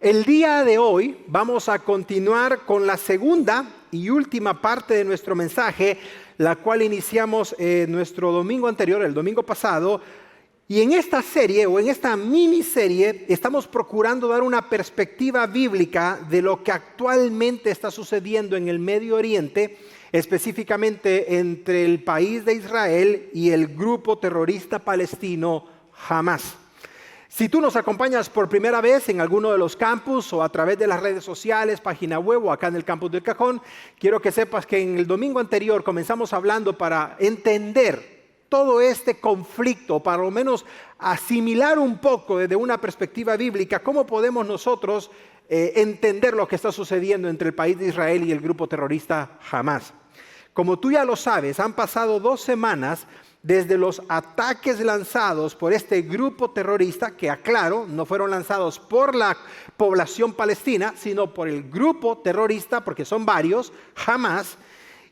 El día de hoy vamos a continuar con la segunda y última parte de nuestro mensaje, la cual iniciamos nuestro domingo anterior, el domingo pasado. Y en esta serie o en esta miniserie estamos procurando dar una perspectiva bíblica de lo que actualmente está sucediendo en el Medio Oriente, específicamente entre el país de Israel y el grupo terrorista palestino Hamás. Si tú nos acompañas por primera vez en alguno de los campus o a través de las redes sociales, página web o acá en el campus del Cajón, quiero que sepas que en el domingo anterior comenzamos hablando para entender todo este conflicto, para lo menos asimilar un poco desde una perspectiva bíblica, cómo podemos nosotros entender lo que está sucediendo entre el país de Israel y el grupo terrorista Hamás. Como tú ya lo sabes, han pasado 2 semanas desde los ataques lanzados por este grupo terrorista, que aclaro, no fueron lanzados por la población palestina, sino por el grupo terrorista, porque son varios, Hamás.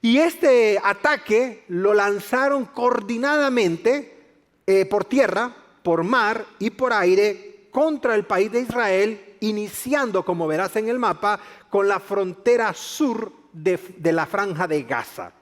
Y este ataque lo lanzaron coordinadamente por tierra, por mar y por aire contra el país de Israel, iniciando, como verás en el mapa, con la frontera sur de la Franja de Gaza.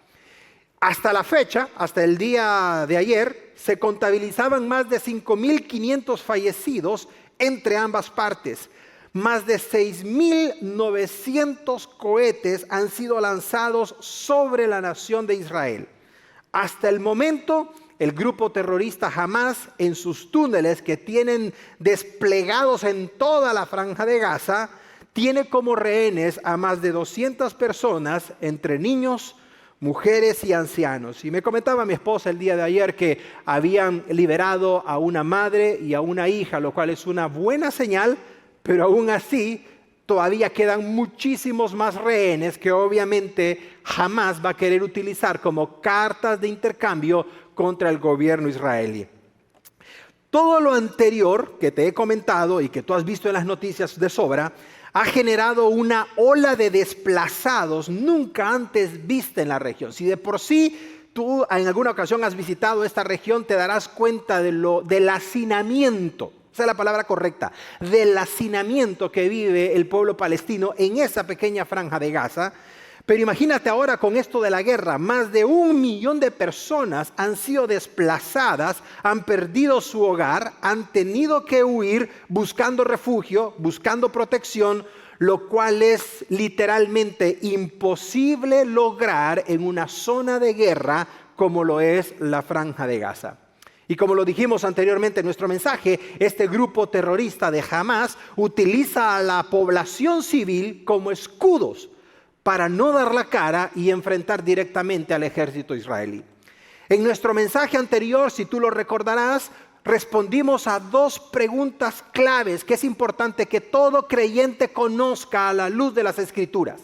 Hasta la fecha, hasta el día de ayer, se contabilizaban más de 5.500 fallecidos entre ambas partes. Más de 6.900 cohetes han sido lanzados sobre la nación de Israel. Hasta el momento, el grupo terrorista Hamás, en sus túneles que tienen desplegados en toda la Franja de Gaza, tiene como rehenes a más de 200 personas, entre niños, mujeres y ancianos. Y me comentaba mi esposa el día de ayer que habían liberado a una madre y a una hija, lo cual es una buena señal, pero aún así todavía quedan muchísimos más rehenes que obviamente Hamás va a querer utilizar como cartas de intercambio contra el gobierno israelí. Todo lo anterior que te he comentado y que tú has visto en las noticias de sobra ha generado una ola de desplazados nunca antes vista en la región. Si de por sí tú en alguna ocasión has visitado esta región, te darás cuenta del hacinamiento, esa es la palabra correcta, del hacinamiento que vive el pueblo palestino en esa pequeña franja de Gaza. Pero imagínate ahora con esto de la guerra, más de 1 millón de personas han sido desplazadas, han perdido su hogar, han tenido que huir buscando refugio, buscando protección, lo cual es literalmente imposible lograr en una zona de guerra como lo es la Franja de Gaza. Y como lo dijimos anteriormente en nuestro mensaje, este grupo terrorista de Hamás utiliza a la población civil como escudos para no dar la cara y enfrentar directamente al ejército israelí. En nuestro mensaje anterior, si tú lo recordarás, respondimos a 2 preguntas claves que es importante que todo creyente conozca a la luz de las Escrituras.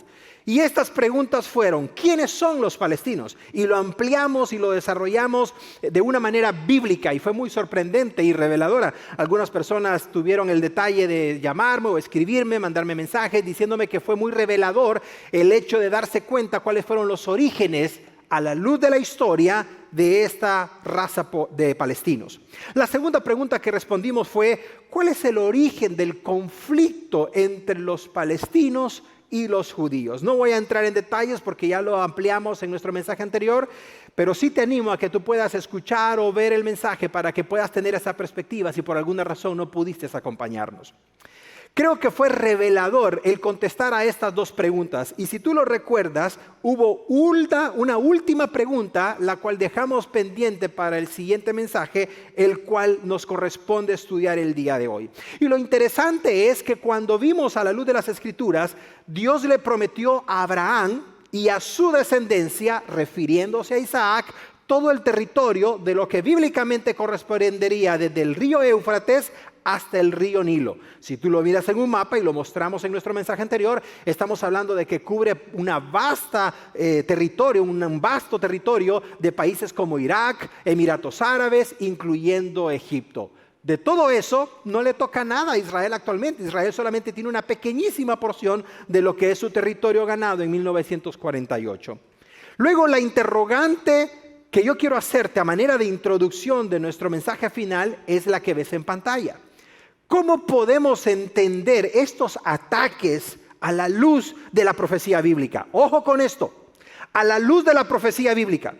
Y estas preguntas fueron: ¿quiénes son los palestinos? Y lo ampliamos y lo desarrollamos de una manera bíblica y fue muy sorprendente y reveladora. Algunas personas tuvieron el detalle de llamarme o escribirme, mandarme mensajes diciéndome que fue muy revelador el hecho de darse cuenta cuáles fueron los orígenes a la luz de la historia de esta raza de palestinos. La segunda pregunta que respondimos fue: ¿cuál es el origen del conflicto entre los palestinos y los judíos? No voy a entrar en detalles porque ya lo ampliamos en nuestro mensaje anterior, pero sí te animo a que tú puedas escuchar o ver el mensaje para que puedas tener esa perspectiva si por alguna razón no pudiste acompañarnos. Creo que fue revelador el contestar a estas 2 preguntas. Y si tú lo recuerdas, hubo una última pregunta, la cual dejamos pendiente para el siguiente mensaje, el cual nos corresponde estudiar el día de hoy. Y lo interesante es que cuando vimos a la luz de las Escrituras, Dios le prometió a Abraham y a su descendencia, refiriéndose a Isaac, todo el territorio de lo que bíblicamente correspondería desde el río Éufrates hasta el río Nilo. Si tú lo miras en un mapa y lo mostramos en nuestro mensaje anterior, estamos hablando de que cubre un vasto territorio de países como Irak, Emiratos Árabes, incluyendo Egipto. De todo eso no le toca nada a Israel actualmente. Israel solamente tiene una pequeñísima porción de lo que es su territorio ganado en 1948. Luego la interrogante que yo quiero hacerte a manera de introducción de nuestro mensaje final es la que ves en pantalla. ¿Cómo podemos entender estos ataques a la luz de la profecía bíblica? Ojo con esto, a la luz de la profecía bíblica,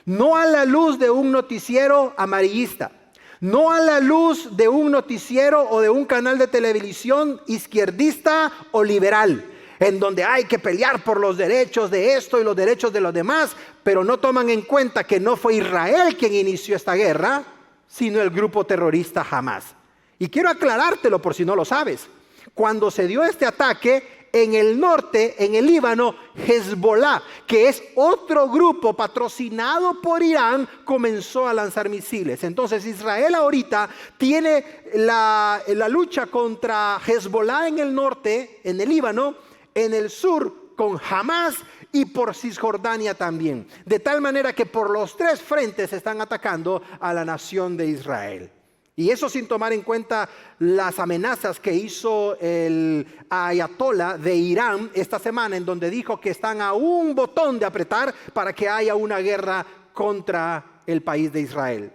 no a la luz de un noticiero amarillista, no a la luz de un noticiero o de un canal de televisión izquierdista o liberal, en donde hay que pelear por los derechos de esto y los derechos de los demás, pero no toman en cuenta que no fue Israel quien inició esta guerra, sino el grupo terrorista Hamás. Y quiero aclarártelo por si no lo sabes. Cuando se dio este ataque, en el norte, en el Líbano, Hezbollah, que es otro grupo patrocinado por Irán, comenzó a lanzar misiles. Entonces Israel ahorita tiene la lucha contra Hezbollah en el norte, en el Líbano, en el sur con Hamás y por Cisjordania también. De tal manera que por los tres frentes están atacando a la nación de Israel. Y eso sin tomar en cuenta las amenazas que hizo el ayatolá de Irán esta semana, en donde dijo que están a un botón de apretar para que haya una guerra contra el país de Israel.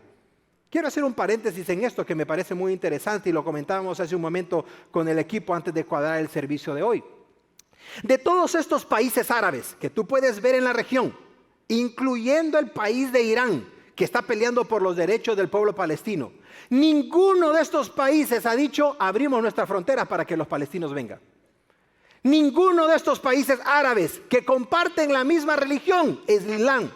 Quiero hacer un paréntesis en esto que me parece muy interesante y lo comentábamos hace un momento con el equipo antes de cuadrar el servicio de hoy. De todos estos países árabes que tú puedes ver en la región, incluyendo el país de Irán, que está peleando por los derechos del pueblo palestino, ninguno de estos países ha dicho abrimos nuestras fronteras para que los palestinos vengan. Ninguno de estos países árabes que comparten la misma religión, el Islam,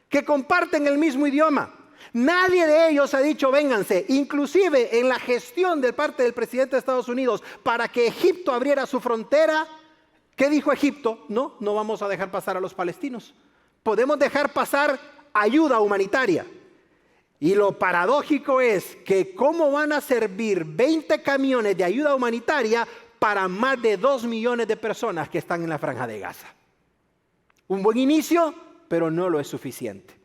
que comparten el mismo idioma, nadie de ellos ha dicho vénganse. Inclusive en la gestión de parte del presidente de Estados Unidos para que Egipto abriera su frontera, ¿qué dijo Egipto? No vamos a dejar pasar a los palestinos. Podemos dejar pasar ayuda humanitaria. Y lo paradójico es que cómo van a servir 20 camiones de ayuda humanitaria para más de 2 millones de personas que están en la Franja de Gaza. Un buen inicio, pero no lo es suficiente.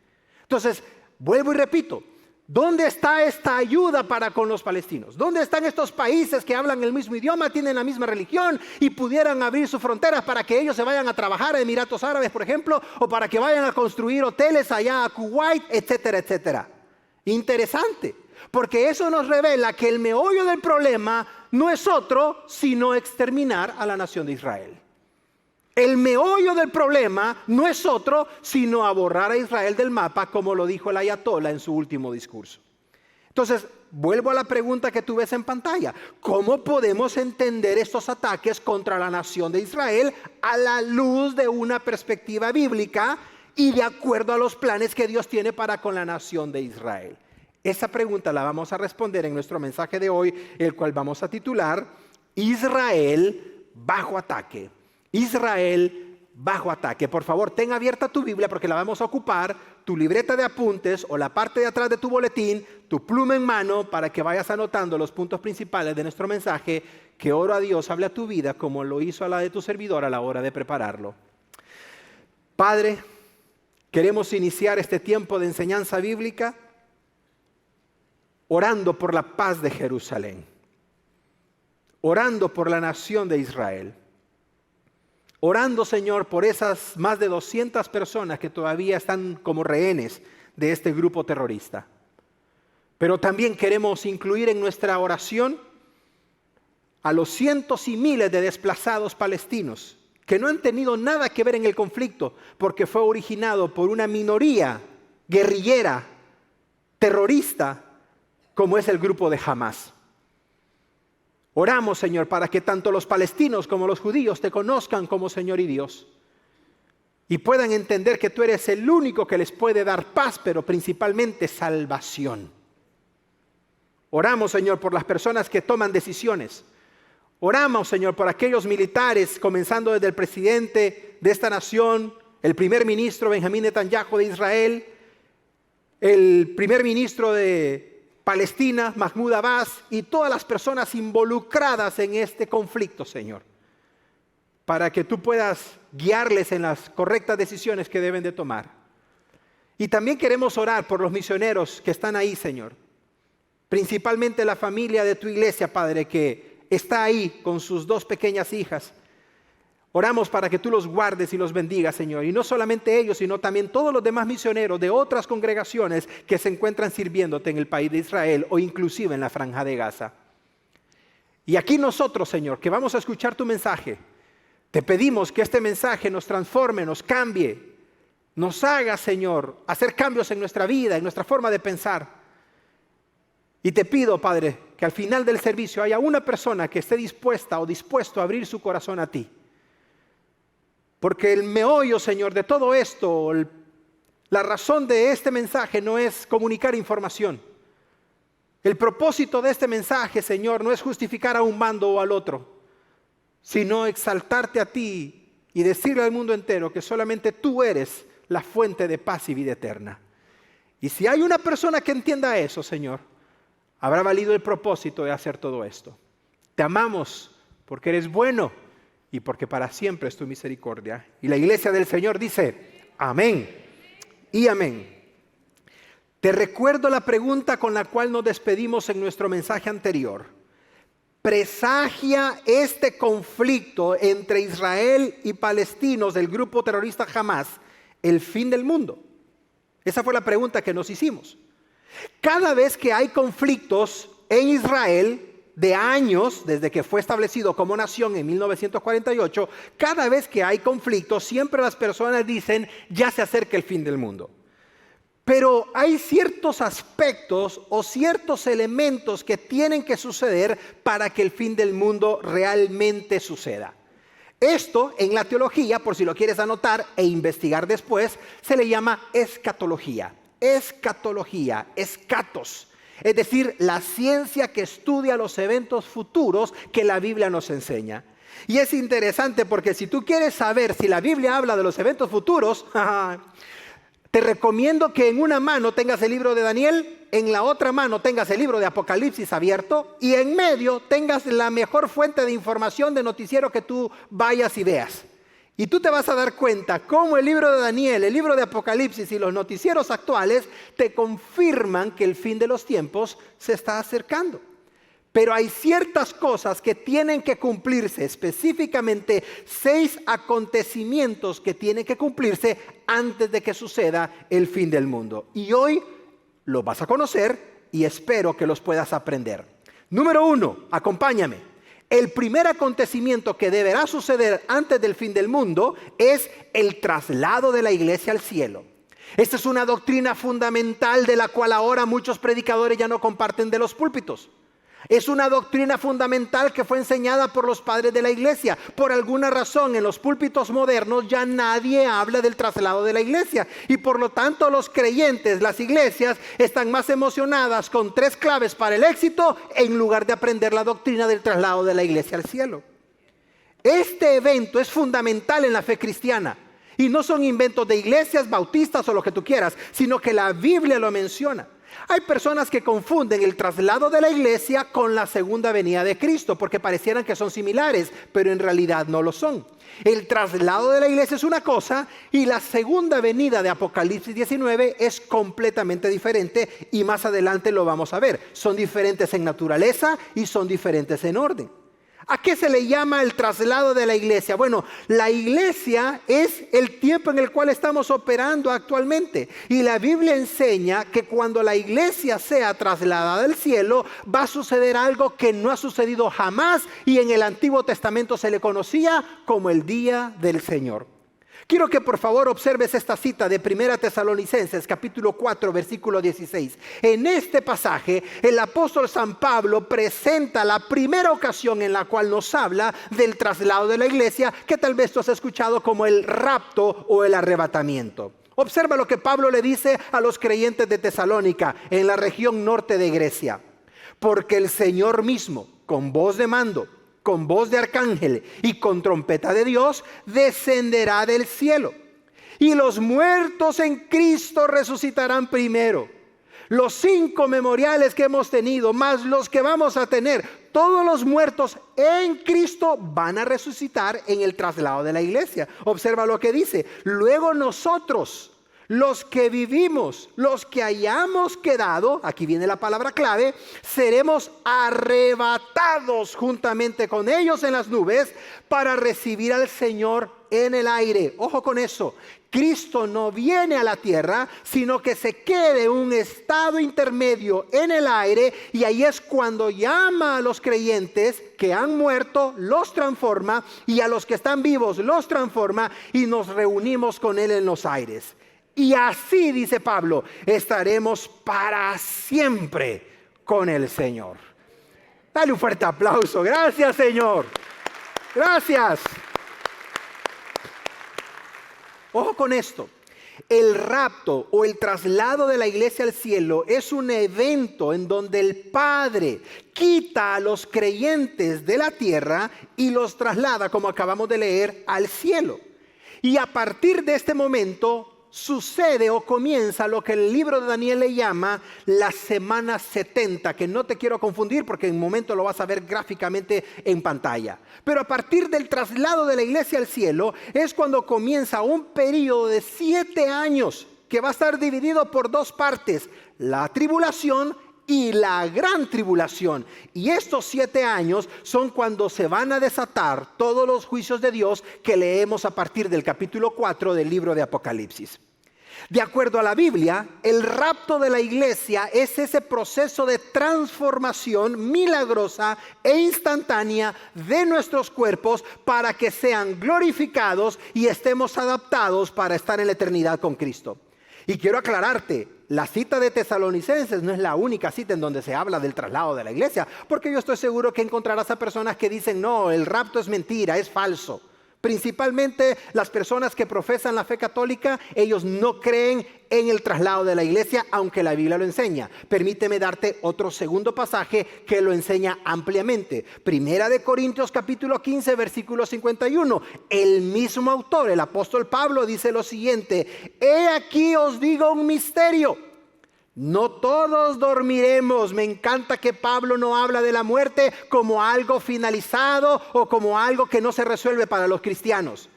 Entonces, vuelvo y repito, ¿dónde está esta ayuda para con los palestinos? ¿Dónde están estos países que hablan el mismo idioma, tienen la misma religión y pudieran abrir sus fronteras para que ellos se vayan a trabajar a Emiratos Árabes, por ejemplo, o para que vayan a construir hoteles allá a Kuwait, etcétera, etcétera? Interesante, porque eso nos revela que el meollo del problema no es otro sino exterminar a la nación de Israel. El meollo del problema no es otro sino a borrar a Israel del mapa, como lo dijo el ayatolá en su último discurso. Entonces, vuelvo a la pregunta que tú ves en pantalla. ¿Cómo podemos entender estos ataques contra la nación de Israel a la luz de una perspectiva bíblica y de acuerdo a los planes que Dios tiene para con la nación de Israel? Esa pregunta la vamos a responder en nuestro mensaje de hoy, el cual vamos a titular Israel bajo ataque. Israel bajo ataque. Por favor, ten abierta tu Biblia porque la vamos a ocupar, tu libreta de apuntes o la parte de atrás de tu boletín, tu pluma en mano para que vayas anotando los puntos principales de nuestro mensaje, que oro a Dios hable a tu vida como lo hizo a la de tu servidor a la hora de prepararlo. Padre, queremos iniciar este tiempo de enseñanza bíblica orando por la paz de Jerusalén, orando por la nación de Israel, orando, Señor, por esas más de 200 personas que todavía están como rehenes de este grupo terrorista. Pero también queremos incluir en nuestra oración a los cientos y miles de desplazados palestinos que no han tenido nada que ver en el conflicto porque fue originado por una minoría guerrillera, terrorista, como es el grupo de Hamás. Oramos, Señor, para que tanto los palestinos como los judíos te conozcan como Señor y Dios y puedan entender que tú eres el único que les puede dar paz, pero principalmente salvación. Oramos, Señor, por las personas que toman decisiones. Oramos, Señor, por aquellos militares, comenzando desde el presidente de esta nación, el primer ministro Benjamín Netanyahu de Israel, el primer ministro de Palestina, Mahmoud Abbas, y todas las personas involucradas en este conflicto, Señor, para que tú puedas guiarles en las correctas decisiones que deben de tomar. Y también queremos orar por los misioneros que están ahí, Señor, principalmente la familia de tu iglesia, Padre, que está ahí con sus 2 pequeñas hijas. Oramos para que tú los guardes y los bendigas, Señor. Y no solamente ellos, sino también todos los demás misioneros de otras congregaciones que se encuentran sirviéndote en el país de Israel o inclusive en la Franja de Gaza. Y aquí nosotros, Señor, que vamos a escuchar tu mensaje, te pedimos que este mensaje nos transforme, nos cambie, nos haga, Señor, hacer cambios en nuestra vida, en nuestra forma de pensar. Y te pido, Padre, que al final del servicio haya una persona que esté dispuesta o dispuesto a abrir su corazón a ti. Porque el meollo, Señor, de todo esto, la razón de este mensaje no es comunicar información. El propósito de este mensaje, Señor, no es justificar a un bando o al otro, sino exaltarte a ti y decirle al mundo entero que solamente tú eres la fuente de paz y vida eterna. Y si hay una persona que entienda eso, Señor, habrá valido el propósito de hacer todo esto. Te amamos porque eres bueno y porque para siempre es tu misericordia. Y la iglesia del Señor dice, amén y amén. Te recuerdo la pregunta con la cual nos despedimos en nuestro mensaje anterior. ¿Presagia este conflicto entre Israel y palestinos del grupo terrorista Hamás el fin del mundo? Esa fue la pregunta que nos hicimos. Cada vez que hay conflictos en Israel, de años, desde que fue establecido como nación en 1948, cada vez que hay conflictos, siempre las personas dicen, ya se acerca el fin del mundo. Pero hay ciertos aspectos o ciertos elementos que tienen que suceder para que el fin del mundo realmente suceda. Esto en la teología, por si lo quieres anotar e investigar después, se le llama escatología. Escatología, escatos. Es decir, la ciencia que estudia los eventos futuros que la Biblia nos enseña. Y es interesante porque si tú quieres saber si la Biblia habla de los eventos futuros, te recomiendo que en una mano tengas el libro de Daniel, en la otra mano tengas el libro de Apocalipsis abierto y en medio tengas la mejor fuente de información de noticiero que tú vayas y veas. Y tú te vas a dar cuenta cómo el libro de Daniel, el libro de Apocalipsis y los noticieros actuales te confirman que el fin de los tiempos se está acercando. Pero hay ciertas cosas que tienen que cumplirse, específicamente 6 acontecimientos que tienen que cumplirse antes de que suceda el fin del mundo. Y hoy los vas a conocer y espero que los puedas aprender. Número 1, acompáñame. El primer acontecimiento que deberá suceder antes del fin del mundo es el traslado de la iglesia al cielo. Esta es una doctrina fundamental de la cual ahora muchos predicadores ya no comparten de los púlpitos. Es una doctrina fundamental que fue enseñada por los padres de la iglesia. Por alguna razón en los púlpitos modernos ya nadie habla del traslado de la iglesia. Y por lo tanto los creyentes, las iglesias, están más emocionadas con 3 claves para el éxito en lugar de aprender la doctrina del traslado de la iglesia al cielo. Este evento es fundamental en la fe cristiana. Y no son inventos de iglesias, bautistas o lo que tú quieras, sino que la Biblia lo menciona. Hay personas que confunden el traslado de la iglesia con la segunda venida de Cristo porque parecieran que son similares, pero en realidad no lo son. El traslado de la iglesia es una cosa y la segunda venida de Apocalipsis 19 es completamente diferente y más adelante lo vamos a ver. Son diferentes en naturaleza y son diferentes en orden. ¿A qué se le llama el traslado de la iglesia? Bueno, la iglesia es el tiempo en el cual estamos operando actualmente. Y la Biblia enseña que cuando la iglesia sea trasladada al cielo, va a suceder algo que no ha sucedido jamás y en el Antiguo Testamento se le conocía como el día del Señor. Quiero que por favor observes esta cita de 1 Tesalonicenses capítulo 4 versículo 16. En este pasaje el apóstol San Pablo presenta la primera ocasión en la cual nos habla del traslado de la iglesia, que tal vez tú has escuchado como el rapto o el arrebatamiento. Observa lo que Pablo le dice a los creyentes de Tesalónica en la región norte de Grecia. Porque el Señor mismo, con voz de mando, con voz de arcángel y con trompeta de Dios, descenderá del cielo. Y los muertos en Cristo resucitarán primero. Los 5 memoriales que hemos tenido, más los que vamos a tener, todos los muertos en Cristo van a resucitar en el traslado de la iglesia. Observa lo que dice. Luego nosotros, los que vivimos, los que hayamos quedado, aquí viene la palabra clave, seremos arrebatados juntamente con ellos en las nubes para recibir al Señor en el aire. Ojo con eso. Cristo no viene a la tierra, sino que se queda en un estado intermedio en el aire, y ahí es cuando llama a los creyentes que han muerto, los transforma, y a los que están vivos los transforma, y nos reunimos con Él en los aires. Y así, dice Pablo, estaremos para siempre con el Señor. Dale un fuerte aplauso. Gracias, Señor. Gracias. Ojo con esto. El rapto o el traslado de la iglesia al cielo es un evento en donde el Padre quita a los creyentes de la tierra y los traslada, como acabamos de leer, al cielo. Y a partir de este momento sucede o comienza lo que el libro de Daniel le llama la semana 70, que no te quiero confundir porque en un momento lo vas a ver gráficamente en pantalla. Pero a partir del traslado de la iglesia al cielo es cuando comienza un periodo de 7 años que va a estar dividido por 2 partes: la tribulación y la gran tribulación. Y estos 7 años son cuando se van a desatar todos los juicios de Dios que leemos a partir del capítulo 4 del libro de Apocalipsis. De acuerdo a la Biblia, el rapto de la iglesia es ese proceso de transformación milagrosa e instantánea de nuestros cuerpos para que sean glorificados y estemos adaptados para estar en la eternidad con Cristo. Y quiero aclararte, la cita de Tesalonicenses no es la única cita en donde se habla del traslado de la iglesia, porque yo estoy seguro que encontrarás a personas que dicen, no, el rapto es mentira, es falso. Principalmente las personas que profesan la fe católica, ellos no creen en el traslado de la iglesia, aunque la Biblia lo enseña. Permíteme darte otro segundo pasaje que lo enseña ampliamente. Primera de Corintios capítulo 15, versículo 51. El mismo autor, el apóstol Pablo, dice lo siguiente: he aquí os digo un misterio. No todos dormiremos. Me encanta que Pablo no habla de la muerte como algo finalizado o como algo que no se resuelve para los cristianos.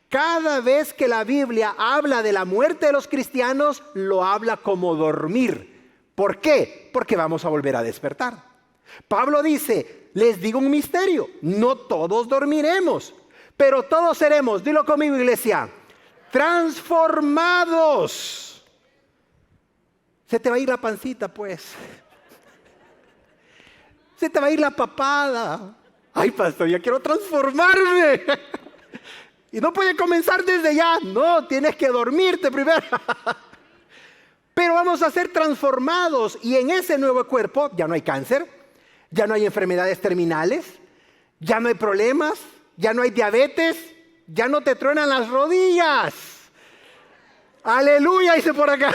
Cada vez que la Biblia habla de la muerte de los cristianos, lo habla como dormir. ¿Por qué? Porque vamos a volver a despertar. Pablo dice, les digo un misterio, no todos dormiremos, pero todos seremos, dilo conmigo iglesia, transformados. Se te va a ir la pancita, pues. Se te va a ir la papada. Ay, pastor, ya quiero transformarme. Y no puede comenzar desde ya. No, tienes que dormirte primero. Pero vamos a ser transformados. Y en ese nuevo cuerpo ya no hay cáncer, ya no hay enfermedades terminales, ya no hay problemas, ya no hay diabetes, ya no te truenan las rodillas. Aleluya, dice por acá.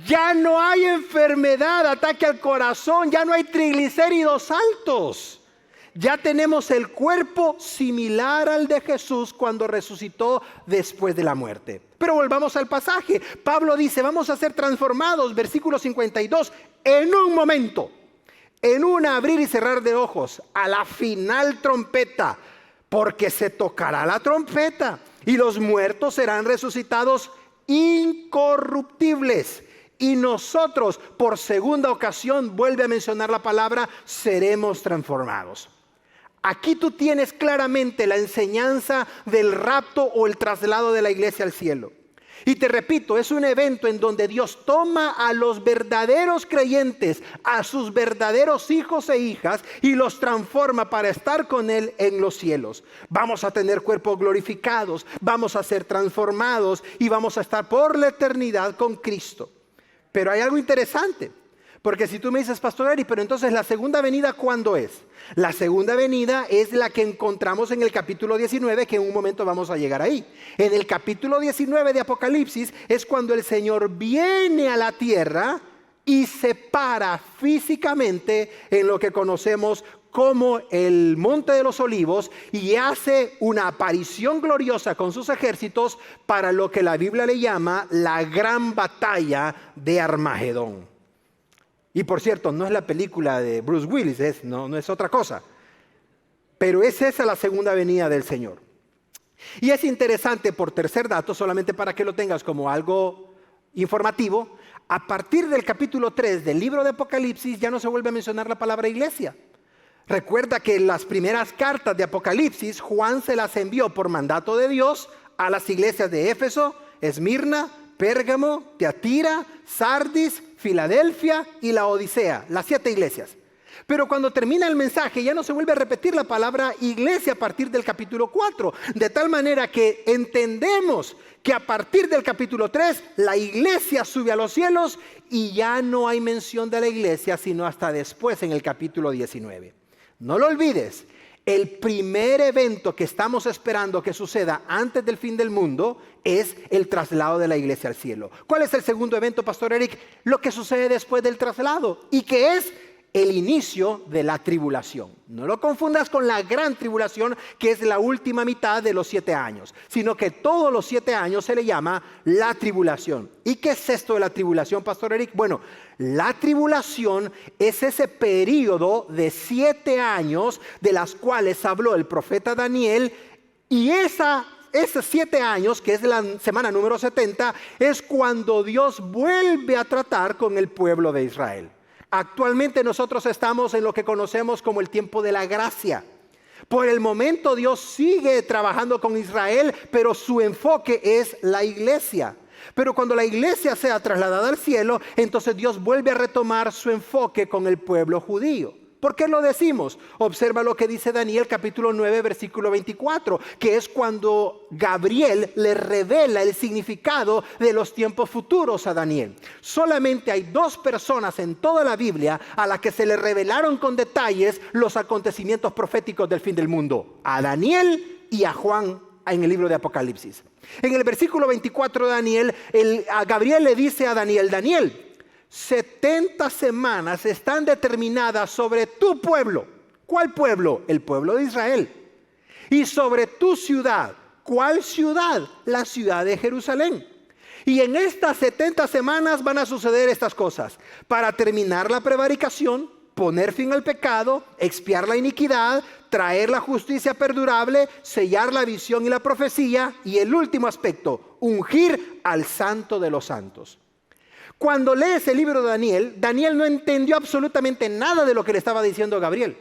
Ya no hay enfermedad, ataque al corazón, ya no hay triglicéridos altos. Ya tenemos el cuerpo similar al de Jesús cuando resucitó después de la muerte. Pero volvamos al pasaje. Pablo dice, vamos a ser transformados, versículo 52, en un momento, en un abrir y cerrar de ojos, a la final trompeta, porque se tocará la trompeta y los muertos serán resucitados incorruptibles, y nosotros por segunda ocasión, vuelve a mencionar la palabra, seremos transformados. Aquí tú tienes claramente la enseñanza del rapto o el traslado de la iglesia al cielo. Y te repito, es un evento en donde Dios toma a los verdaderos creyentes, a sus verdaderos hijos e hijas, y los transforma para estar con Él en los cielos. Vamos a tener cuerpos glorificados, vamos a ser transformados y vamos a estar por la eternidad con Cristo. Pero hay algo interesante, porque si tú me dices, Pastor Eri, pero entonces la segunda venida, ¿cuándo es? La segunda venida es la que encontramos en el capítulo 19, que en un momento vamos a llegar ahí. En el capítulo 19 de Apocalipsis es cuando el Señor viene a la tierra y se para físicamente en lo que conocemos como el Monte de los Olivos y hace una aparición gloriosa con sus ejércitos para lo que la Biblia le llama la gran batalla de Armagedón. Y por cierto, no es la película de Bruce Willis, no es otra cosa. Pero es esa la segunda venida del Señor. Y es interesante, por tercer dato, solamente para que lo tengas como algo informativo, a partir del capítulo 3 del libro de Apocalipsis ya no se vuelve a mencionar la palabra iglesia. Recuerda que las primeras cartas de Apocalipsis, Juan se las envió por mandato de Dios a las iglesias de Éfeso, Esmirna, Pérgamo, Tiatira, Sardis, Filadelfia y la Odisea, las 7 iglesias. Pero cuando termina el mensaje ya no se vuelve a repetir la palabra iglesia a partir del capítulo 4. De tal manera que entendemos que a partir del capítulo 3 la iglesia sube a los cielos y ya no hay mención de la iglesia sino hasta después en el capítulo 19. No lo olvides, el primer evento que estamos esperando que suceda antes del fin del mundo es el traslado de la iglesia al cielo. ¿Cuál es el segundo evento, Pastor Eric? Lo que sucede después del traslado y que es el inicio de la tribulación. No lo confundas con la gran tribulación, que es la última mitad de los 7 años, sino que todos los 7 años se le llama la tribulación. ¿Y qué es esto de la tribulación, Pastor Eric? Bueno, la tribulación es ese periodo de 7 años de las cuales habló el profeta Daniel, y esos 7 años, que es la semana número 70, es cuando Dios vuelve a tratar con el pueblo de Israel. Actualmente nosotros estamos en lo que conocemos como el tiempo de la gracia. Por el momento Dios sigue trabajando con Israel, pero su enfoque es la iglesia. Pero cuando la iglesia sea trasladada al cielo, entonces Dios vuelve a retomar su enfoque con el pueblo judío. ¿Por qué lo decimos? Observa lo que dice Daniel capítulo 9 versículo 24, que es cuando Gabriel le revela el significado de los tiempos futuros a Daniel. Solamente hay 2 personas en toda la Biblia a las que se le revelaron con detalles los acontecimientos proféticos del fin del mundo: a Daniel y a Juan en el libro de Apocalipsis. En el versículo 24 de Daniel, a Gabriel le dice a Daniel: Daniel, 70 semanas están determinadas sobre tu pueblo. ¿Cuál pueblo? El pueblo de Israel. Y sobre tu ciudad. ¿Cuál ciudad? La ciudad de Jerusalén. Y en estas 70 semanas van a suceder estas cosas: para terminar la prevaricación, poner fin al pecado, expiar la iniquidad, traer la justicia perdurable, sellar la visión y la profecía, y el último aspecto, ungir al Santo de los Santos. Cuando lees el libro de Daniel, Daniel no entendió absolutamente nada de lo que le estaba diciendo Gabriel.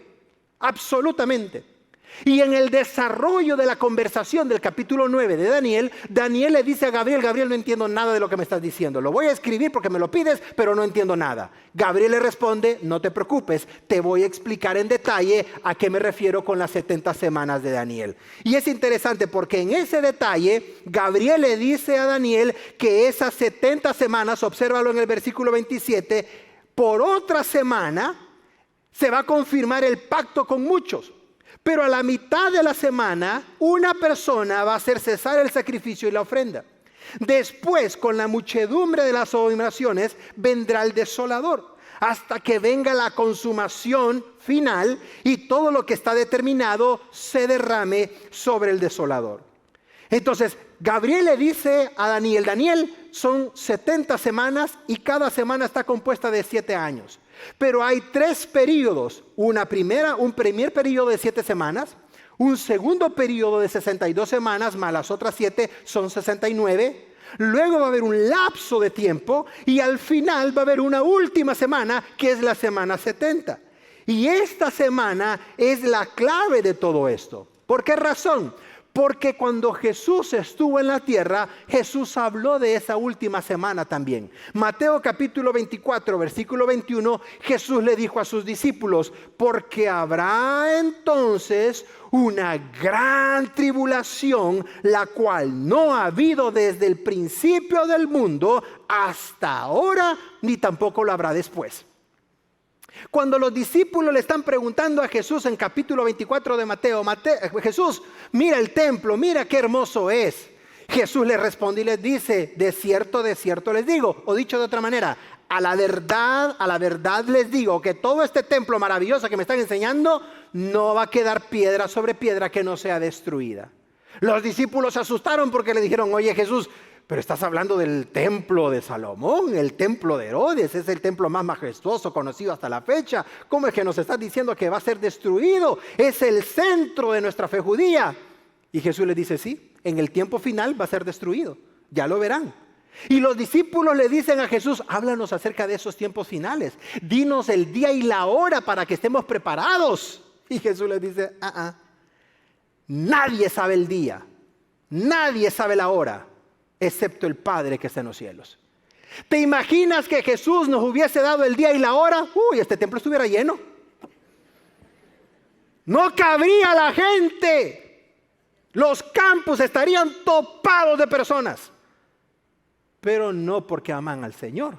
Absolutamente. Y en el desarrollo de la conversación del capítulo 9 de Daniel, Daniel le dice a Gabriel: Gabriel, no entiendo nada de lo que me estás diciendo. Lo voy a escribir porque me lo pides, pero no entiendo nada. Gabriel le responde: no te preocupes, te voy a explicar en detalle a qué me refiero con las 70 semanas de Daniel. Y es interesante porque en ese detalle, Gabriel le dice a Daniel que esas 70 semanas, obsérvalo en el versículo 27, por otra semana se va a confirmar el pacto con muchos. Pero a la mitad de la semana, una persona va a hacer cesar el sacrificio y la ofrenda. Después, con la muchedumbre de las abominaciones, vendrá el desolador, hasta que venga la consumación final y todo lo que está determinado se derrame sobre el desolador. Entonces, Gabriel le dice a Daniel: Daniel, son 70 semanas y cada semana está compuesta de 7 años. Pero hay 3 períodos: un primer periodo de 7 semanas, un segundo periodo de 62 semanas, más las otras 7 son 69. Luego va a haber un lapso de tiempo y al final va a haber una última semana, que es la semana 70. Y esta semana es la clave de todo esto. ¿Por qué razón? Porque cuando Jesús estuvo en la tierra, Jesús habló de esa última semana también. Mateo capítulo 24, versículo 21, Jesús le dijo a sus discípulos: porque habrá entonces una gran tribulación, la cual no ha habido desde el principio del mundo hasta ahora, ni tampoco lo habrá después. Cuando los discípulos le están preguntando a Jesús en capítulo 24 de Mateo: Jesús, mira el templo, mira qué hermoso es. Jesús les responde y les dice: de cierto les digo, o dicho de otra manera, a la verdad les digo que todo este templo maravilloso que me están enseñando no va a quedar piedra sobre piedra que no sea destruida. Los discípulos se asustaron porque le dijeron: oye Jesús, pero estás hablando del templo de Salomón, el templo de Herodes, es el templo más majestuoso conocido hasta la fecha. ¿Cómo es que nos estás diciendo que va a ser destruido? Es el centro de nuestra fe judía. Y Jesús les dice, sí, en el tiempo final va a ser destruido. Ya lo verán. Y los discípulos le dicen a Jesús, háblanos acerca de esos tiempos finales. Dinos el día y la hora para que estemos preparados. Y Jesús les dice, nadie sabe el día, nadie sabe la hora, excepto el Padre que está en los cielos. ¿Te imaginas que Jesús nos hubiese dado el día y la hora? Este templo estuviera lleno. No cabría la gente. Los campos estarían topados de personas. Pero no porque aman al Señor,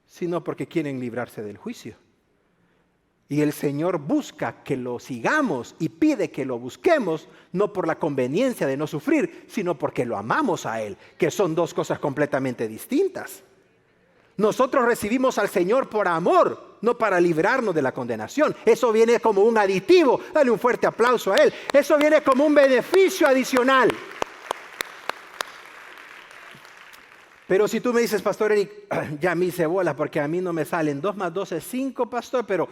sino porque quieren librarse del juicio. Y el Señor busca que lo sigamos y pide que lo busquemos, no por la conveniencia de no sufrir, sino porque lo amamos a Él, que son dos cosas completamente distintas. Nosotros recibimos al Señor por amor, no para librarnos de la condenación. Eso viene como un aditivo. Dale un fuerte aplauso a Él. Eso viene como un beneficio adicional. Pero si tú me dices, Pastor Eric, ya me hice bola porque a mí no me salen 2 más 2 es 5, Pastor, pero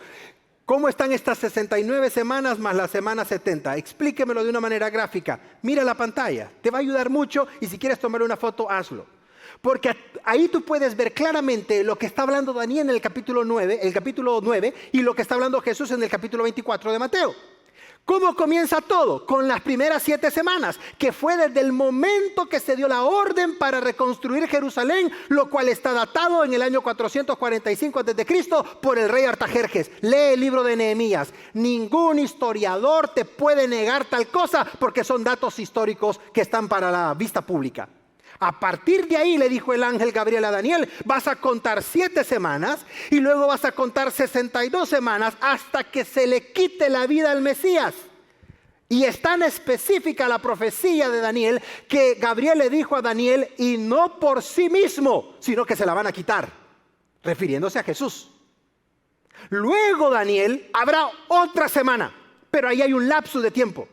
¿cómo están estas 69 semanas más la semana 70? Explíquemelo de una manera gráfica. Mira la pantalla, te va a ayudar mucho y si quieres tomar una foto, hazlo. Porque ahí tú puedes ver claramente lo que está hablando Daniel en el capítulo 9 y lo que está hablando Jesús en el capítulo 24 de Mateo. ¿Cómo comienza todo? Con las primeras 7 semanas, que fue desde el momento que se dio la orden para reconstruir Jerusalén, lo cual está datado en el año 445 a.C. por el rey Artajerjes. Lee el libro de Nehemías. Ningún historiador te puede negar tal cosa porque son datos históricos que están para la vista pública. A partir de ahí, le dijo el ángel Gabriel a Daniel, vas a contar 7 semanas y luego vas a contar 62 semanas hasta que se le quite la vida al Mesías. Y es tan específica la profecía de Daniel que Gabriel le dijo a Daniel, y no por sí mismo, sino que se la van a quitar, refiriéndose a Jesús. Luego, Daniel, habrá otra semana, pero ahí hay un lapso de tiempo,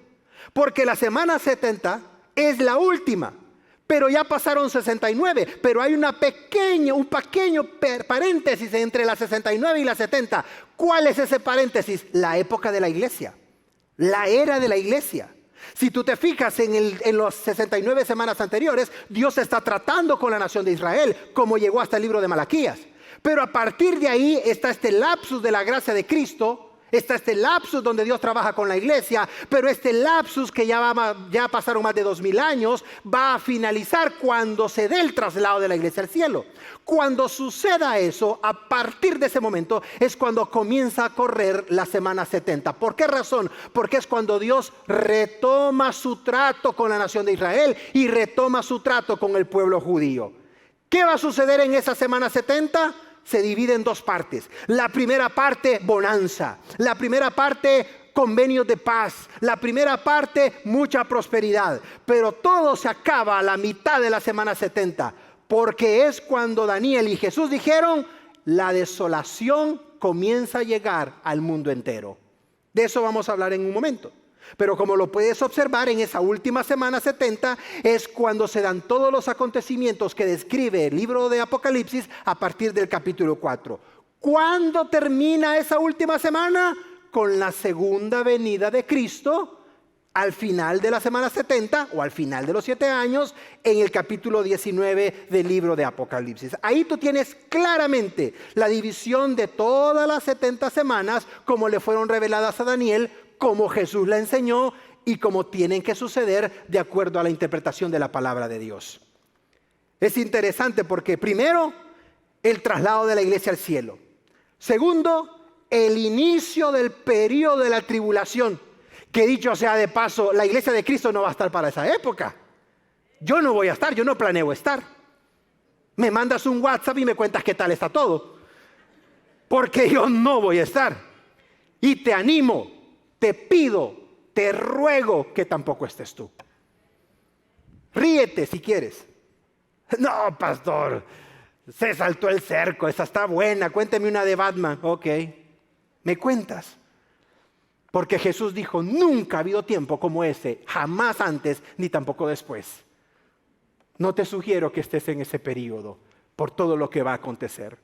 porque la semana 70 es la última. Pero ya pasaron 69, pero hay un pequeño paréntesis entre la 69 y la 70. ¿Cuál es ese paréntesis? La época de la iglesia, la era de la iglesia. Si tú te fijas en las 69 semanas anteriores, Dios está tratando con la nación de Israel, como llegó hasta el libro de Malaquías. Pero a partir de ahí está este lapsus de la gracia de Cristo. Está este lapsus donde Dios trabaja con la iglesia, pero este lapsus que ya pasaron más de 2000 años, va a finalizar cuando se dé el traslado de la iglesia al cielo. Cuando suceda eso, a partir de ese momento, es cuando comienza a correr la semana 70. ¿Por qué razón? Porque es cuando Dios retoma su trato con la nación de Israel y retoma su trato con el pueblo judío. ¿Qué va a suceder en esa semana 70? Se divide en 2 partes. La primera parte, bonanza. La primera parte, convenios de paz. La primera parte, mucha prosperidad. Pero todo se acaba a la mitad de la semana 70. Porque es cuando Daniel y Jesús dijeron, la desolación comienza a llegar al mundo entero. De eso vamos a hablar en un momento. Pero como lo puedes observar, en esa última semana 70 es cuando se dan todos los acontecimientos que describe el libro de Apocalipsis a partir del capítulo 4. ¿Cuándo termina esa última semana? Con la segunda venida de Cristo al final de la semana 70 o al final de los 7 años en el capítulo 19 del libro de Apocalipsis. Ahí tú tienes claramente la división de todas las 70 semanas como le fueron reveladas a Daniel, como Jesús la enseñó y como tienen que suceder de acuerdo a la interpretación de la palabra de Dios. Es interesante porque primero, el traslado de la iglesia al cielo. Segundo, el inicio del periodo de la tribulación. Que dicho sea de paso, la iglesia de Cristo no va a estar para esa época. Yo no voy a estar, yo no planeo estar. Me mandas un WhatsApp y me cuentas qué tal está todo. Porque yo no voy a estar. Y te animo, te pido, te ruego que tampoco estés tú. Ríete si quieres. No, pastor, se saltó el cerco, esa está buena, cuénteme una de Batman. Ok, me cuentas. Porque Jesús dijo, nunca ha habido tiempo como ese, jamás antes ni tampoco después. No te sugiero que estés en ese periodo por todo lo que va a acontecer.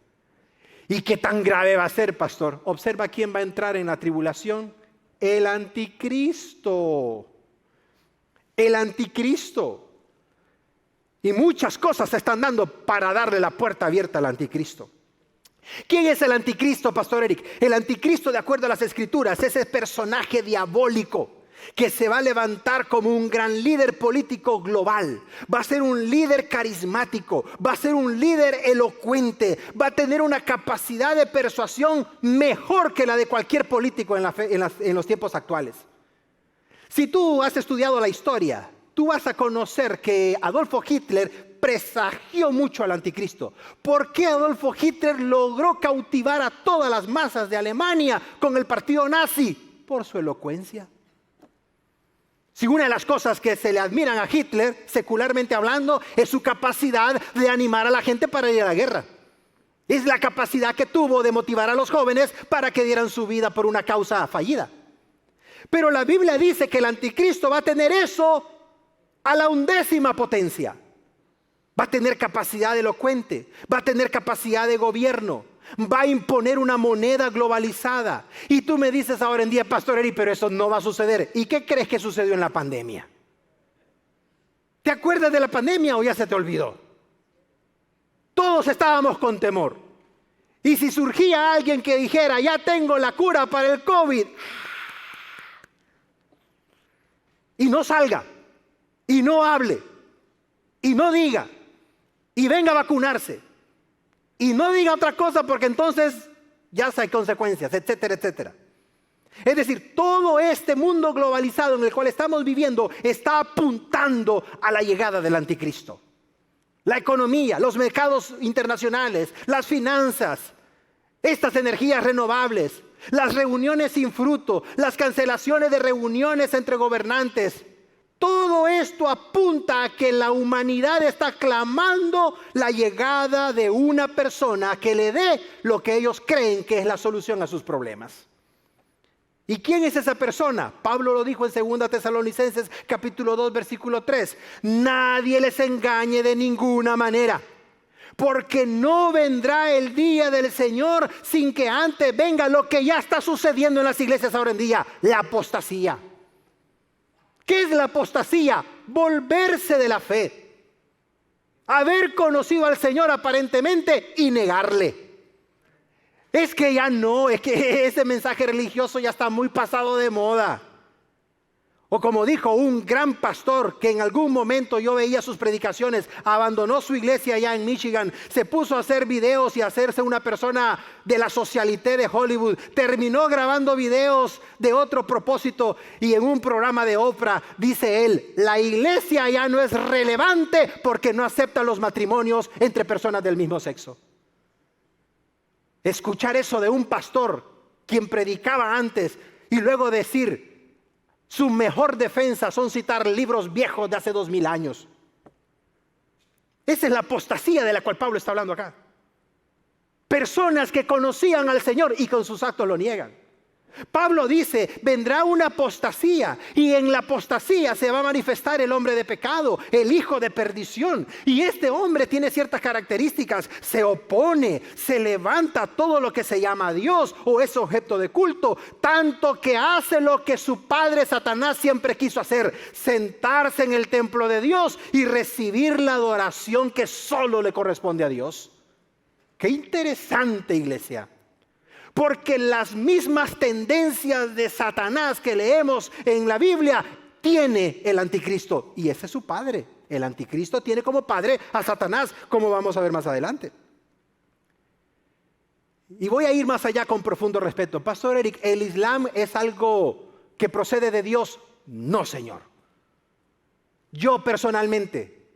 ¿Y qué tan grave va a ser, pastor? Observa quién va a entrar en la tribulación. El anticristo. el anticristo. Y muchas cosas se están dando para darle la puerta abierta al anticristo. ¿Quién es el anticristo, Pastor Eric? El anticristo, de acuerdo a las escrituras, es ese personaje diabólico que se va a levantar como un gran líder político global. Va a ser un líder carismático, va a ser un líder elocuente, va a tener una capacidad de persuasión mejor que la de cualquier político en los tiempos actuales. Si tú has estudiado la historia, tú vas a conocer que Adolfo Hitler presagió mucho al anticristo. ¿Por qué Adolfo Hitler logró cautivar a todas las masas de Alemania con el partido nazi? Por su elocuencia. Si una de las cosas que se le admiran a Hitler, secularmente hablando, es su capacidad de animar a la gente para ir a la guerra. Es la capacidad que tuvo de motivar a los jóvenes para que dieran su vida por una causa fallida. Pero la Biblia dice que el anticristo va a tener eso a la 11ª potencia. Va a tener capacidad elocuente, va a tener capacidad de gobierno, va a imponer una moneda globalizada. Y tú me dices ahora en día, Pastor Eri, pero eso no va a suceder. ¿Y qué crees que sucedió en la pandemia? ¿Te acuerdas de la pandemia o ya se te olvidó? Todos estábamos con temor. Y si surgía alguien que dijera, ya tengo la cura para el COVID, y no salga, y no hable, y no diga, y venga a vacunarse, y no diga otra cosa porque entonces ya hay consecuencias, etcétera, etcétera. Es decir, todo este mundo globalizado en el cual estamos viviendo está apuntando a la llegada del anticristo. La economía, los mercados internacionales, las finanzas, estas energías renovables, las reuniones sin fruto, las cancelaciones de reuniones entre gobernantes. Todo esto apunta a que la humanidad está clamando la llegada de una persona que le dé lo que ellos creen que es la solución a sus problemas. ¿Y quién es esa persona? Pablo lo dijo en 2 Tesalonicenses capítulo 2 versículo 3. Nadie les engañe de ninguna manera, porque no vendrá el día del Señor sin que antes venga lo que ya está sucediendo en las iglesias ahora en día, la apostasía. ¿Qué es la apostasía? Volverse de la fe. Haber conocido al Señor aparentemente y negarle. Es que ya no, es que ese mensaje religioso ya está muy pasado de moda. O como dijo un gran pastor que en algún momento yo veía sus predicaciones, abandonó su iglesia allá en Michigan, se puso a hacer videos y a hacerse una persona de la socialité de Hollywood, terminó grabando videos de otro propósito y en un programa de Oprah dice él, la iglesia ya no es relevante porque no acepta los matrimonios entre personas del mismo sexo. Escuchar eso de un pastor, quien predicaba antes, y luego decir, su mejor defensa son citar libros viejos de hace 2000 años. Esa es la apostasía de la cual Pablo está hablando acá. Personas que conocían al Señor y con sus actos lo niegan. Pablo dice, vendrá una apostasía y en la apostasía se va a manifestar el hombre de pecado, el hijo de perdición. Y este hombre tiene ciertas características, se opone, se levanta a todo lo que se llama Dios o es objeto de culto, tanto que hace lo que su padre Satanás siempre quiso hacer, sentarse en el templo de Dios y recibir la adoración que solo le corresponde a Dios. Qué interesante, iglesia. Porque las mismas tendencias de Satanás que leemos en la Biblia tiene el anticristo. Y ese es su padre. El anticristo tiene como padre a Satanás, como vamos a ver más adelante. Y voy a ir más allá con profundo respeto. Pastor Eric, ¿el Islam es algo que procede de Dios? No, señor. Yo personalmente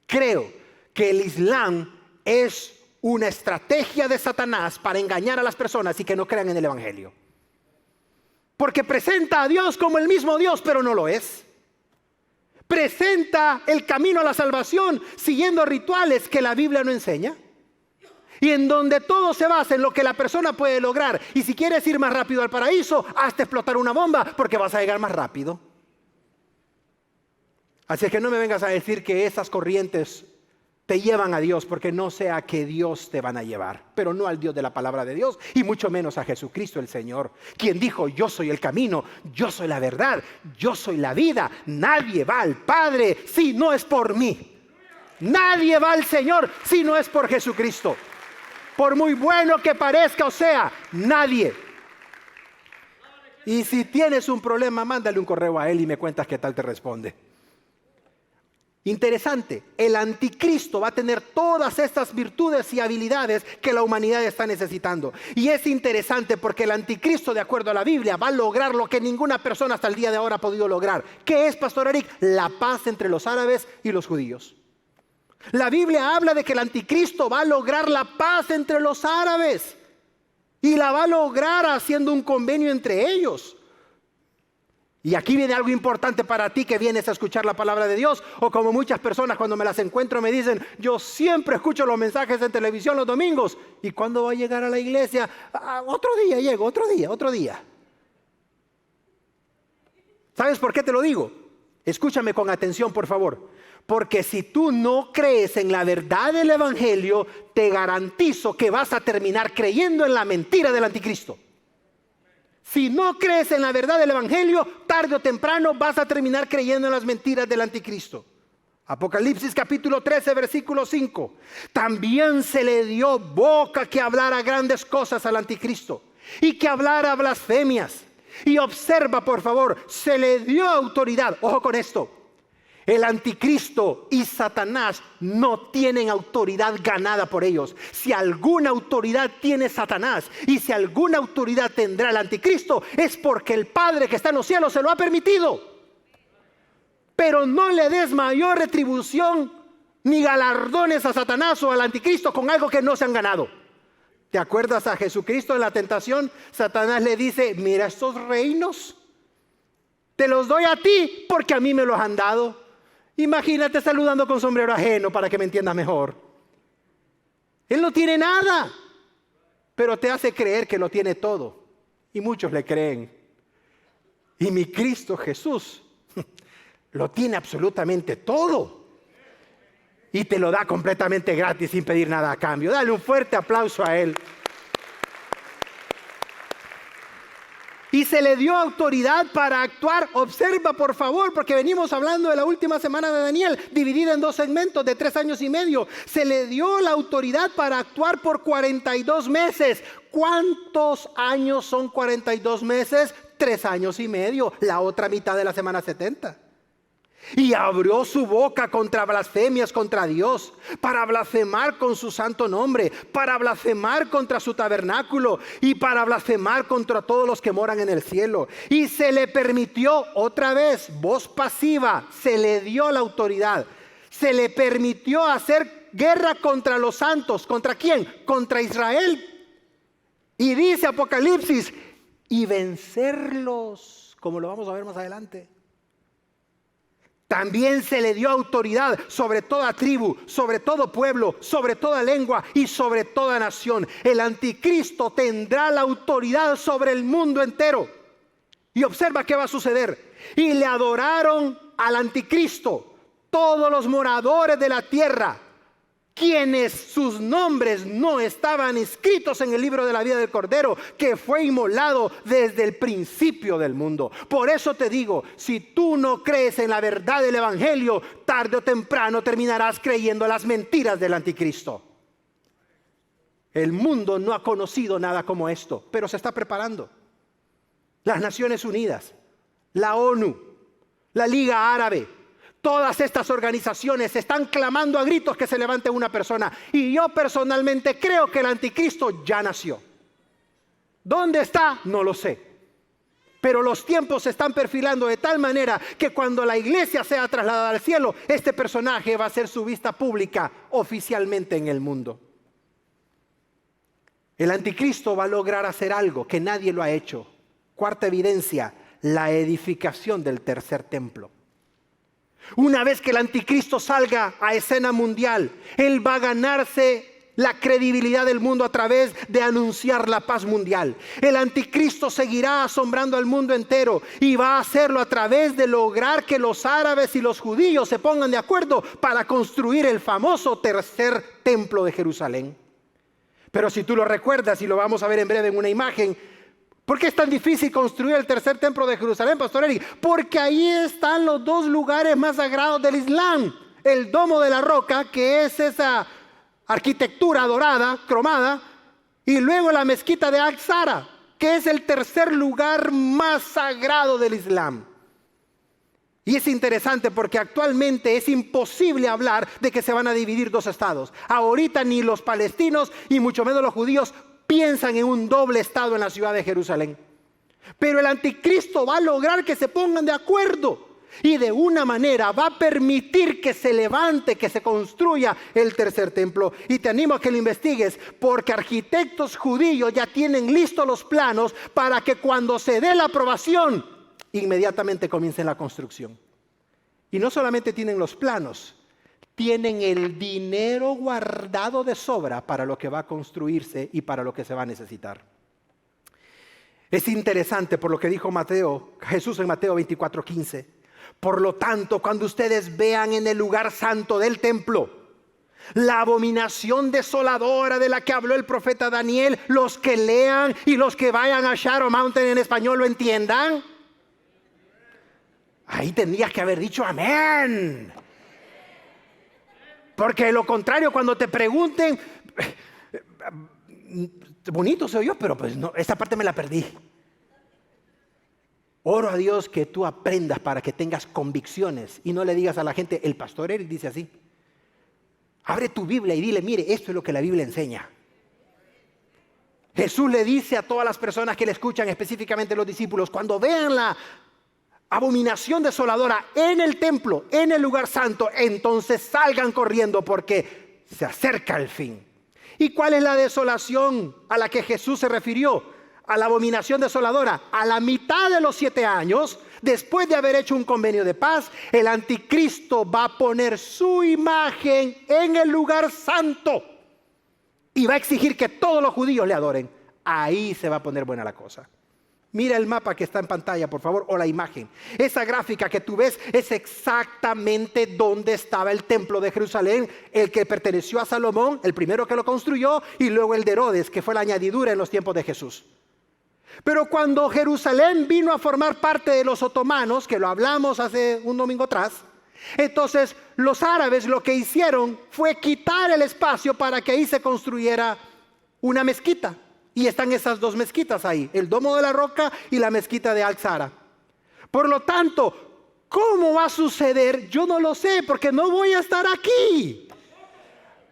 creo que el Islam es una estrategia de Satanás para engañar a las personas y que no crean en el Evangelio. Porque presenta a Dios como el mismo Dios, pero no lo es. Presenta el camino a la salvación siguiendo rituales que la Biblia no enseña. Y en donde todo se basa en lo que la persona puede lograr. Y si quieres ir más rápido al paraíso, hazte explotar una bomba porque vas a llegar más rápido. Así es que no me vengas a decir que esas corrientes te llevan a Dios, porque no sé a qué Dios te van a llevar, pero no al Dios de la palabra de Dios, y mucho menos a Jesucristo el Señor, quien dijo: yo soy el camino, yo soy la verdad, yo soy la vida. Nadie va al Padre si no es por mí. Nadie va al Señor si no es por Jesucristo. Por muy bueno que parezca o sea, nadie. Y si tienes un problema, mándale un correo a él y me cuentas qué tal te responde. Interesante, el anticristo va a tener todas estas virtudes y habilidades que la humanidad está necesitando. Y es interesante porque el anticristo, de acuerdo a la Biblia, va a lograr lo que ninguna persona hasta el día de ahora ha podido lograr. ¿Qué es, Pastor Eric? La paz entre los árabes y los judíos. La Biblia habla de que el anticristo va a lograr la paz entre los árabes y la va a lograr haciendo un convenio entre ellos. Y aquí viene algo importante para ti que vienes a escuchar la palabra de Dios, o como muchas personas cuando me las encuentro me dicen: yo siempre escucho los mensajes en televisión los domingos, ¿y cuándo va a llegar a la iglesia? Otro día llego, otro día. ¿Sabes por qué te lo digo? Escúchame con atención, por favor. Porque si tú no crees en la verdad del evangelio, te garantizo que vas a terminar creyendo en la mentira del anticristo. Si no crees en la verdad del evangelio, tarde o temprano vas a terminar creyendo en las mentiras del anticristo. Apocalipsis capítulo 13, versículo 5. También se le dio boca que hablara grandes cosas al anticristo y que hablara blasfemias. Y observa, por favor, se le dio autoridad. Ojo con esto. El anticristo y Satanás no tienen autoridad ganada por ellos. Si alguna autoridad tiene Satanás y si alguna autoridad tendrá el anticristo, es porque el Padre que está en los cielos se lo ha permitido. Pero no le des mayor retribución ni galardones a Satanás o al anticristo con algo que no se han ganado. ¿Te acuerdas a Jesucristo en la tentación? Satanás le dice: mira estos reinos, te los doy a ti porque a mí me los han dado. Imagínate saludando con sombrero ajeno para que me entiendas mejor. Él no tiene nada, pero te hace creer que lo tiene todo. Y muchos le creen. Y mi Cristo Jesús lo tiene absolutamente todo. Y te lo da completamente gratis sin pedir nada a cambio. Dale un fuerte aplauso a Él. Y se le dio autoridad para actuar. Observa, por favor, porque venimos hablando de la última semana de Daniel, dividida en 2 segmentos de 3 años y medio. Se le dio la autoridad para actuar por 42 meses. ¿Cuántos años son 42 meses? 3 años y medio, la otra mitad de la semana 70. Y abrió su boca contra blasfemias contra Dios, para blasfemar con su santo nombre, para blasfemar contra su tabernáculo y para blasfemar contra todos los que moran en el cielo. Y se le permitió, otra vez, voz pasiva, se le dio la autoridad. Se le permitió hacer guerra contra los santos. ¿Contra quién? Contra Israel. Y dice Apocalipsis, y vencerlos, como lo vamos a ver más adelante. También se le dio autoridad sobre toda tribu, sobre todo pueblo, sobre toda lengua y sobre toda nación. El anticristo tendrá la autoridad sobre el mundo entero. Y observa qué va a suceder. Y le adoraron al anticristo todos los moradores de la tierra, quienes sus nombres no estaban escritos en el libro de la vida del Cordero, que fue inmolado desde el principio del mundo. Por eso te digo, si tú no crees en la verdad del evangelio, tarde o temprano terminarás creyendo las mentiras del anticristo. El mundo no ha conocido nada como esto, pero se está preparando. Las Naciones Unidas, la ONU, la Liga Árabe, todas estas organizaciones están clamando a gritos que se levante una persona. Y yo personalmente creo que el anticristo ya nació. ¿Dónde está? No lo sé. Pero los tiempos se están perfilando de tal manera que cuando la iglesia sea trasladada al cielo, este personaje va a hacer su vista pública oficialmente en el mundo. El anticristo va a lograr hacer algo que nadie lo ha hecho. Cuarta evidencia, la edificación del tercer templo. Una vez que el anticristo salga a escena mundial, él va a ganarse la credibilidad del mundo a través de anunciar la paz mundial. El anticristo seguirá asombrando al mundo entero y va a hacerlo a través de lograr que los árabes y los judíos se pongan de acuerdo para construir el famoso tercer templo de Jerusalén. Pero si tú lo recuerdas, y lo vamos a ver en breve en una imagen, ¿por qué es tan difícil construir el tercer templo de Jerusalén, Pastor Eric? Porque ahí están los dos lugares más sagrados del Islam. El Domo de la Roca, que es esa arquitectura dorada, cromada, y luego la mezquita de Al-Aqsa, que es el tercer lugar más sagrado del Islam. Y es interesante porque actualmente es imposible hablar de que se van a dividir dos estados. Ahorita ni los palestinos y mucho menos los judíos piensan en un doble estado en la ciudad de Jerusalén. Pero el anticristo va a lograr que se pongan de acuerdo. Y de una manera va a permitir que se levante, que se construya el tercer templo. Y te animo a que lo investigues, porque arquitectos judíos ya tienen listos los planos para que cuando se dé la aprobación, inmediatamente comiencen la construcción. Y no solamente tienen los planos, tienen el dinero guardado de sobra para lo que va a construirse y para lo que se va a necesitar. Es interesante por lo que dijo Jesús en Mateo 24:15. Por lo tanto, cuando ustedes vean en el lugar santo del templo la abominación desoladora de la que habló el profeta Daniel, los que lean y los que vayan a Shadow Mountain en español lo entiendan, ahí tendrías que haber dicho amén. Porque de lo contrario, cuando te pregunten, bonito soy yo, pero pues no, esa parte me la perdí. Oro a Dios que tú aprendas para que tengas convicciones y no le digas a la gente, el pastor Eric dice así. Abre tu Biblia y dile, mire, esto es lo que la Biblia enseña. Jesús le dice a todas las personas que le escuchan, específicamente los discípulos, cuando vean la abominación desoladora en el templo, en el lugar santo, entonces salgan corriendo porque se acerca el fin. ¿Y cuál es la desolación a la que Jesús se refirió? A la abominación desoladora. A la mitad de los 7 años, después de haber hecho un convenio de paz, el anticristo va a poner su imagen en el lugar santo y va a exigir que todos los judíos le adoren. Ahí se va a poner buena la cosa. Mira el mapa que está en pantalla, por favor, o la imagen. Esa gráfica que tú ves es exactamente donde estaba el templo de Jerusalén, el que perteneció a Salomón, el primero que lo construyó, y luego el de Herodes, que fue la añadidura en los tiempos de Jesús. Pero cuando Jerusalén vino a formar parte de los otomanos, que lo hablamos hace un domingo atrás, entonces los árabes lo que hicieron fue quitar el espacio para que ahí se construyera una mezquita. Y están esas dos mezquitas ahí, el Domo de la Roca y la mezquita de Al-Aqsa. Por lo tanto, ¿cómo va a suceder? Yo no lo sé, porque no voy a estar aquí.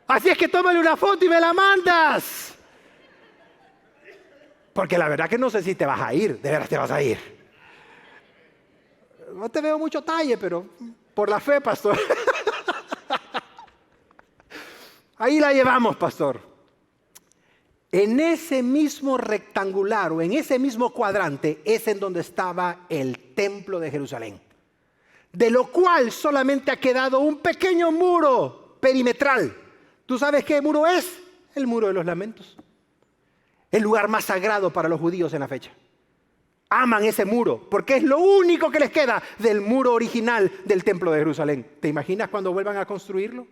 Así es que tómale una foto y me la mandas. Porque la verdad que no sé si te vas a ir, de veras te vas a ir. No te veo mucho talle, pero por la fe, pastor. Ahí la llevamos, pastor. En ese mismo rectangular o en ese mismo cuadrante es en donde estaba el templo de Jerusalén. De lo cual solamente ha quedado un pequeño muro perimetral. ¿Tú sabes qué muro es? El muro de los lamentos. El lugar más sagrado para los judíos en la fecha. Aman ese muro porque es lo único que les queda del muro original del templo de Jerusalén. ¿Te imaginas cuando vuelvan a construirlo?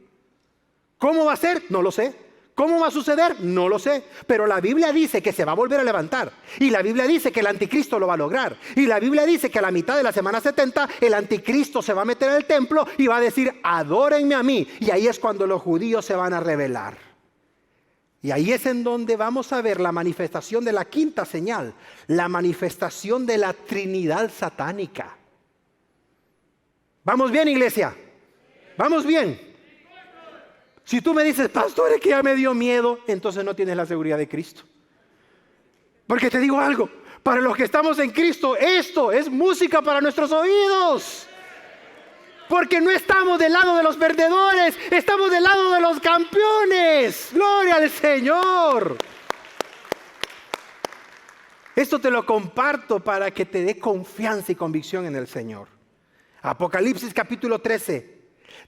¿Cómo va a ser? No lo sé. ¿Cómo va a suceder? No lo sé. Pero la Biblia dice que se va a volver a levantar. Y la Biblia dice que el anticristo lo va a lograr. Y la Biblia dice que a la mitad de la semana 70 el anticristo se va a meter en el templo y va a decir, adórenme a mí. Y ahí es cuando los judíos se van a rebelar. Y ahí es en donde vamos a ver la manifestación de la quinta señal, la manifestación de la Trinidad satánica. ¿Vamos bien, iglesia? ¿Vamos bien? Si tú me dices, pastor, es que ya me dio miedo, entonces no tienes la seguridad de Cristo. Porque te digo algo, para los que estamos en Cristo, esto es música para nuestros oídos. Porque no estamos del lado de los perdedores, estamos del lado de los campeones. ¡Gloria al Señor! Esto te lo comparto para que te dé confianza y convicción en el Señor. Apocalipsis capítulo 13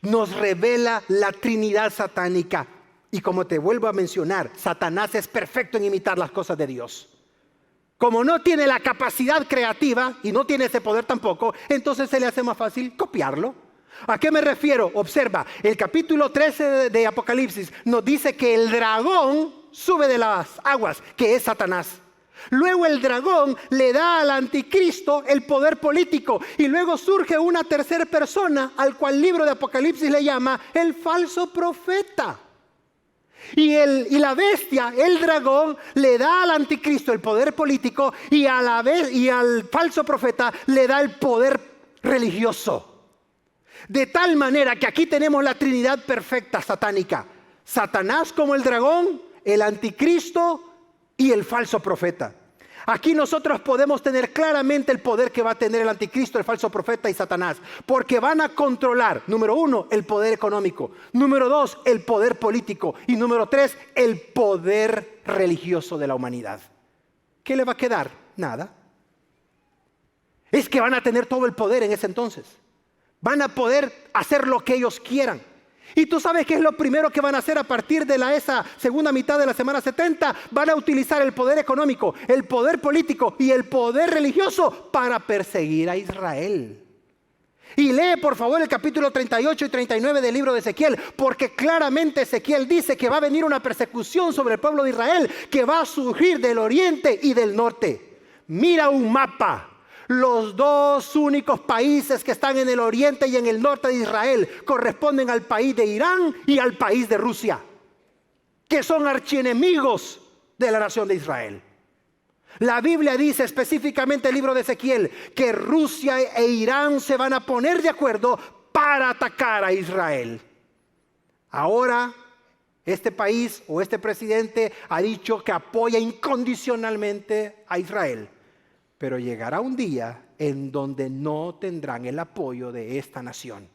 nos revela la Trinidad satánica. Y como te vuelvo a mencionar, Satanás es perfecto en imitar las cosas de Dios. Como no tiene la capacidad creativa y no tiene ese poder tampoco, entonces se le hace más fácil copiarlo. ¿A qué me refiero? Observa, el capítulo 13 de Apocalipsis nos dice que el dragón sube de las aguas, que es Satanás. Luego el dragón le da al anticristo el poder político y luego surge una tercera persona al cual el libro de Apocalipsis le llama el falso profeta. Y la bestia, el dragón, le da al anticristo el poder político y al falso profeta le da el poder religioso. De tal manera que aquí tenemos la Trinidad perfecta satánica. Satanás como el dragón, el anticristo y el falso profeta. Aquí nosotros podemos tener claramente el poder que va a tener el anticristo, el falso profeta y Satanás. Porque van a controlar, número 1, el poder económico. Número 2, el poder político. Y número 3, el poder religioso de la humanidad. ¿Qué le va a quedar? Nada. Es que van a tener todo el poder en ese entonces. Van a poder hacer lo que ellos quieran. Y tú sabes qué es lo primero que van a hacer a partir de esa segunda mitad de la semana 70. Van a utilizar el poder económico, el poder político y el poder religioso para perseguir a Israel. Y lee por favor el capítulo 38 y 39 del libro de Ezequiel, porque claramente Ezequiel dice que va a venir una persecución sobre el pueblo de Israel que va a surgir del oriente y del norte. Mira un mapa. Los dos únicos países que están en el oriente y en el norte de Israel corresponden al país de Irán y al país de Rusia, que son archienemigos de la nación de Israel. La Biblia dice específicamente en el libro de Ezequiel que Rusia e Irán se van a poner de acuerdo para atacar a Israel. Ahora este país o este presidente ha dicho que apoya incondicionalmente a Israel. Pero llegará un día en donde no tendrán el apoyo de esta nación.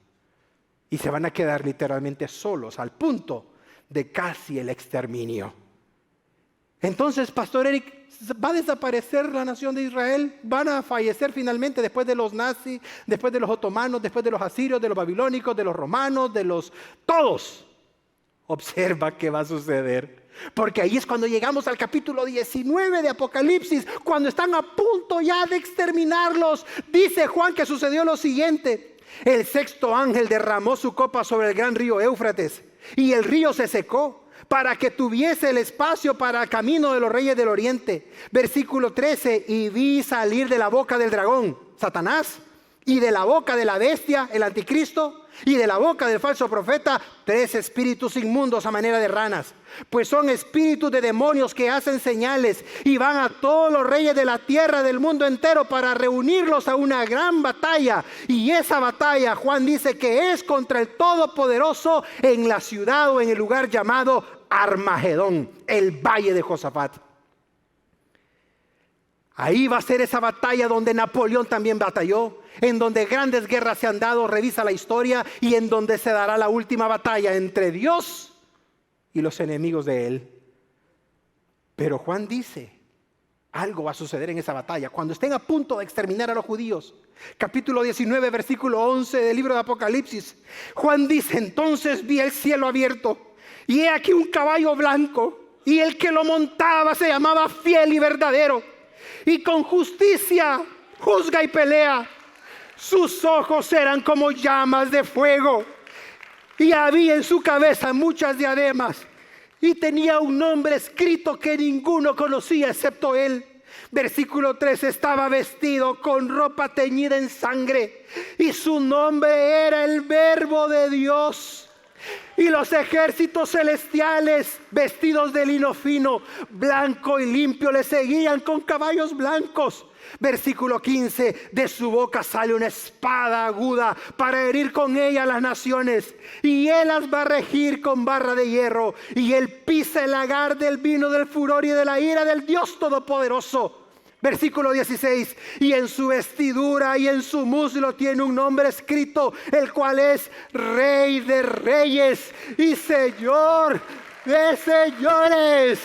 Y se van a quedar literalmente solos al punto de casi el exterminio. Entonces, Pastor Eric, ¿va a desaparecer la nación de Israel? ¿Van a fallecer finalmente después de los nazis, después de los otomanos, después de los asirios, de los babilónicos, de los romanos, de los... todos? Observa qué va a suceder. Porque ahí es cuando llegamos al capítulo 19 de Apocalipsis, cuando están a punto ya de exterminarlos. Dice Juan que sucedió lo siguiente: el sexto ángel derramó su copa sobre el gran río Éufrates y el río se secó para que tuviese el espacio para el camino de los reyes del oriente. Versículo 13: y vi salir de la boca del dragón, Satanás, y de la boca de la bestia, el anticristo, y de la boca del falso profeta, 3 espíritus inmundos a manera de ranas. Pues son espíritus de demonios que hacen señales y van a todos los reyes de la tierra, del mundo entero, para reunirlos a una gran batalla. Y esa batalla, Juan dice que es contra el Todopoderoso en la ciudad o en el lugar llamado Armagedón, el valle de Josafat. Ahí va a ser esa batalla donde Napoleón también batalló, en donde grandes guerras se han dado, revisa la historia, y en donde se dará la última batalla entre Dios y los enemigos de él. Pero Juan dice, algo va a suceder en esa batalla, cuando estén a punto de exterminar a los judíos. Capítulo 19, versículo 11 del libro de Apocalipsis. Juan dice, entonces vi el cielo abierto, y he aquí un caballo blanco, y el que lo montaba se llamaba Fiel y Verdadero, y con justicia juzga y pelea. Sus ojos eran como llamas de fuego, y había en su cabeza muchas diademas, y tenía un nombre escrito que ninguno conocía excepto él. Versículo 3: estaba vestido con ropa teñida en sangre, y su nombre era el Verbo de Dios. Y los ejércitos celestiales, vestidos de lino fino, blanco y limpio, le seguían con caballos blancos. Versículo 15: de su boca sale una espada aguda para herir con ella a las naciones, y él las va a regir con barra de hierro, y él pisa el lagar del vino del furor y de la ira del Dios Todopoderoso. Versículo 16: y en su vestidura y en su muslo tiene un nombre escrito, el cual es Rey de Reyes y Señor de Señores.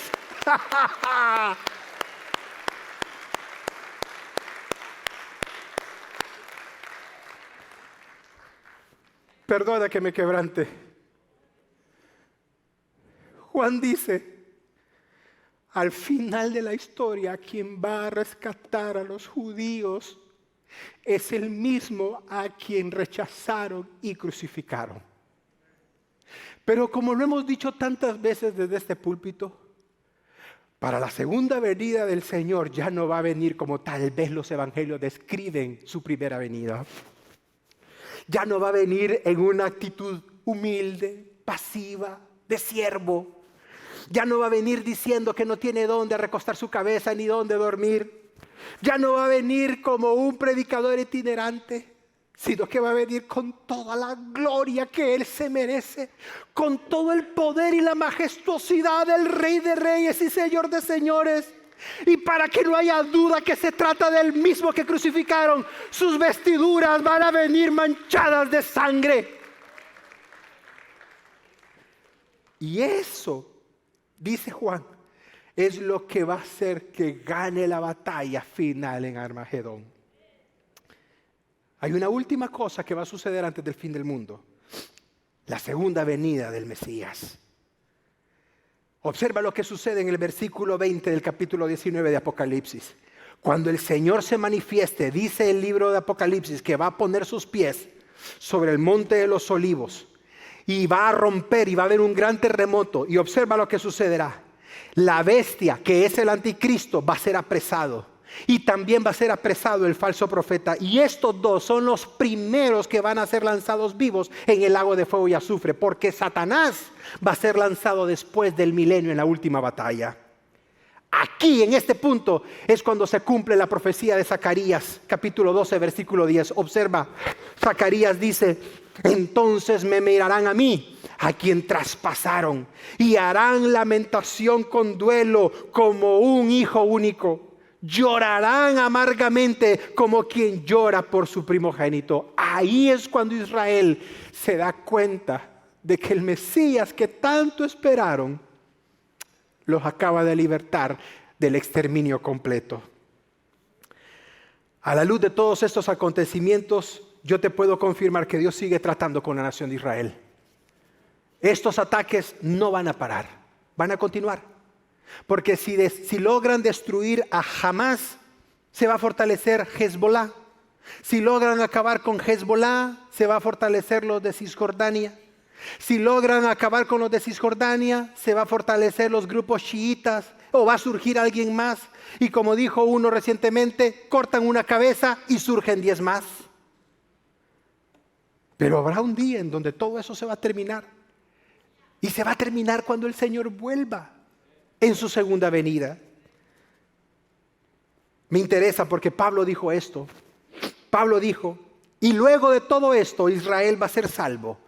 Perdona que me quebrante. Juan dice, al final de la historia, quien va a rescatar a los judíos es el mismo a quien rechazaron y crucificaron. Pero como lo hemos dicho tantas veces desde este púlpito, para la segunda venida del Señor ya no va a venir como tal vez los evangelios describen su primera venida. Ya no va a venir en una actitud humilde, pasiva, de siervo. Ya no va a venir diciendo que no tiene dónde recostar su cabeza ni dónde dormir. Ya no va a venir como un predicador itinerante, sino que va a venir con toda la gloria que Él se merece, con todo el poder y la majestuosidad del Rey de Reyes y Señor de Señores. Y para que no haya duda que se trata del mismo que crucificaron, sus vestiduras van a venir manchadas de sangre. Y eso, dice Juan, es lo que va a hacer que gane la batalla final en Armagedón. Hay una última cosa que va a suceder antes del fin del mundo: la segunda venida del Mesías. Observa lo que sucede en el versículo 20 del capítulo 19 de Apocalipsis. Cuando el Señor se manifieste, dice el libro de Apocalipsis que va a poner sus pies sobre el monte de los olivos y va a romper y va a haber un gran terremoto. Y observa lo que sucederá. La bestia, que es el anticristo, va a ser apresado. Y también va a ser apresado el falso profeta. Y estos dos son los primeros que van a ser lanzados vivos en el lago de fuego y azufre, porque Satanás va a ser lanzado después del milenio en la última batalla. Aquí, en este punto, es cuando se cumple la profecía de Zacarías, capítulo 12, versículo 10. Observa, Zacarías dice: entonces me mirarán a mí, a quien traspasaron, y harán lamentación con duelo como un hijo único. Llorarán amargamente como quien llora por su primogénito. Ahí es cuando Israel se da cuenta de que el Mesías que tanto esperaron los acaba de libertar del exterminio completo. A la luz de todos estos acontecimientos, yo te puedo confirmar que Dios sigue tratando con la nación de Israel. Estos ataques no van a parar, van a continuar. Porque si logran destruir a Hamás, se va a fortalecer Hezbolá. Si logran acabar con Hezbolá, se va a fortalecer los de Cisjordania. Si logran acabar con los de Cisjordania, se va a fortalecer los grupos chiitas, o va a surgir alguien más. Y como dijo uno recientemente, cortan una cabeza y surgen 10 más. Pero habrá un día en donde todo eso se va a terminar. Y se va a terminar cuando el Señor vuelva en su segunda venida. Me interesa porque Pablo dijo esto. Pablo dijo: y luego de todo esto Israel va a ser salvo.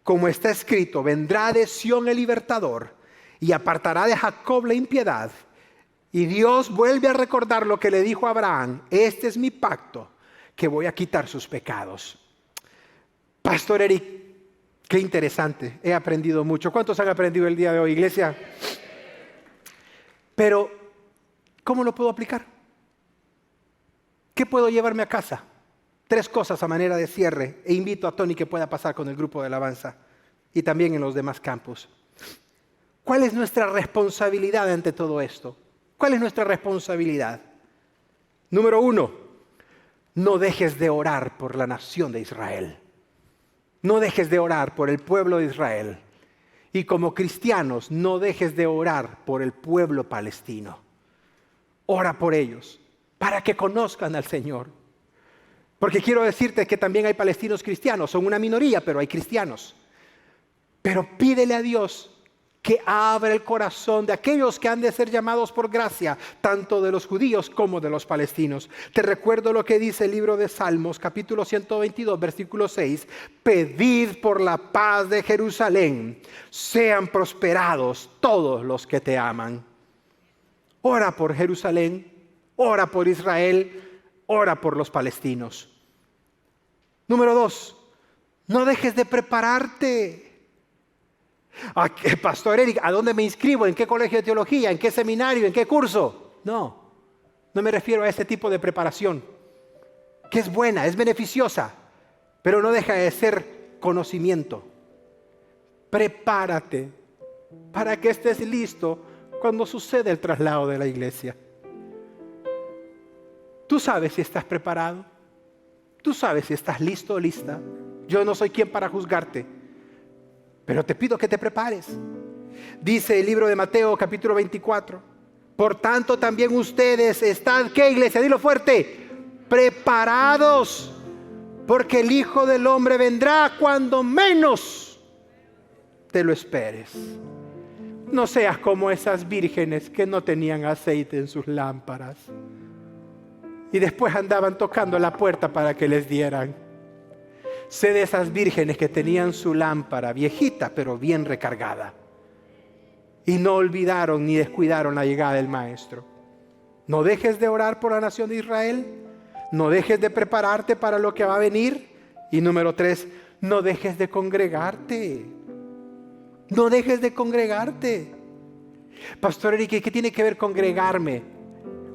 Como está escrito: vendrá de Sión el libertador y apartará de Jacob la impiedad. Y Dios vuelve a recordar lo que le dijo a Abraham: este es mi pacto, que voy a quitar sus pecados. Pastor Eric, qué interesante, he aprendido mucho. ¿Cuántos han aprendido el día de hoy, iglesia? Pero, ¿cómo lo puedo aplicar? ¿Qué puedo llevarme a casa? 3 cosas a manera de cierre, e invito a Tony que pueda pasar con el grupo de alabanza y también en los demás campus. ¿Cuál es nuestra responsabilidad ante todo esto? ¿Cuál es nuestra responsabilidad? Número 1, no dejes de orar por la nación de Israel. No dejes de orar por el pueblo de Israel. Y como cristianos, no dejes de orar por el pueblo palestino. Ora por ellos, para que conozcan al Señor. Porque quiero decirte que también hay palestinos cristianos, son una minoría, pero hay cristianos. Pero pídele a Dios que abra el corazón de aquellos que han de ser llamados por gracia, tanto de los judíos como de los palestinos. Te recuerdo lo que dice el libro de Salmos, capítulo 122, versículo 6. Pedid por la paz de Jerusalén, sean prosperados todos los que te aman. Ora por Jerusalén, ora por Israel, ora por los palestinos. Número 2, no dejes de prepararte. Pastor Eric, ¿a dónde me inscribo? ¿En qué colegio de teología? ¿En qué seminario? ¿En qué curso? No me refiero a ese tipo de preparación, que es buena, es beneficiosa, pero no deja de ser conocimiento. Prepárate para que estés listo cuando sucede el traslado de la iglesia. Tú sabes si estás preparado. Tú sabes si estás listo o lista. Yo no soy quien para juzgarte, pero te pido que te prepares. Dice el libro de Mateo capítulo 24. Por tanto también ustedes están, ¿qué, iglesia? Dilo fuerte. Preparados, porque el Hijo del Hombre vendrá cuando menos te lo esperes. No seas como esas vírgenes que no tenían aceite en sus lámparas y después andaban tocando la puerta para que les dieran. Sé de esas vírgenes que tenían su lámpara viejita pero bien recargada y no olvidaron ni descuidaron la llegada del Maestro. No dejes de orar por la nación de Israel. No dejes de prepararte para lo que va a venir. Y número 3, no dejes de congregarte. No dejes de congregarte. Pastor Enrique, ¿qué tiene que ver congregarme?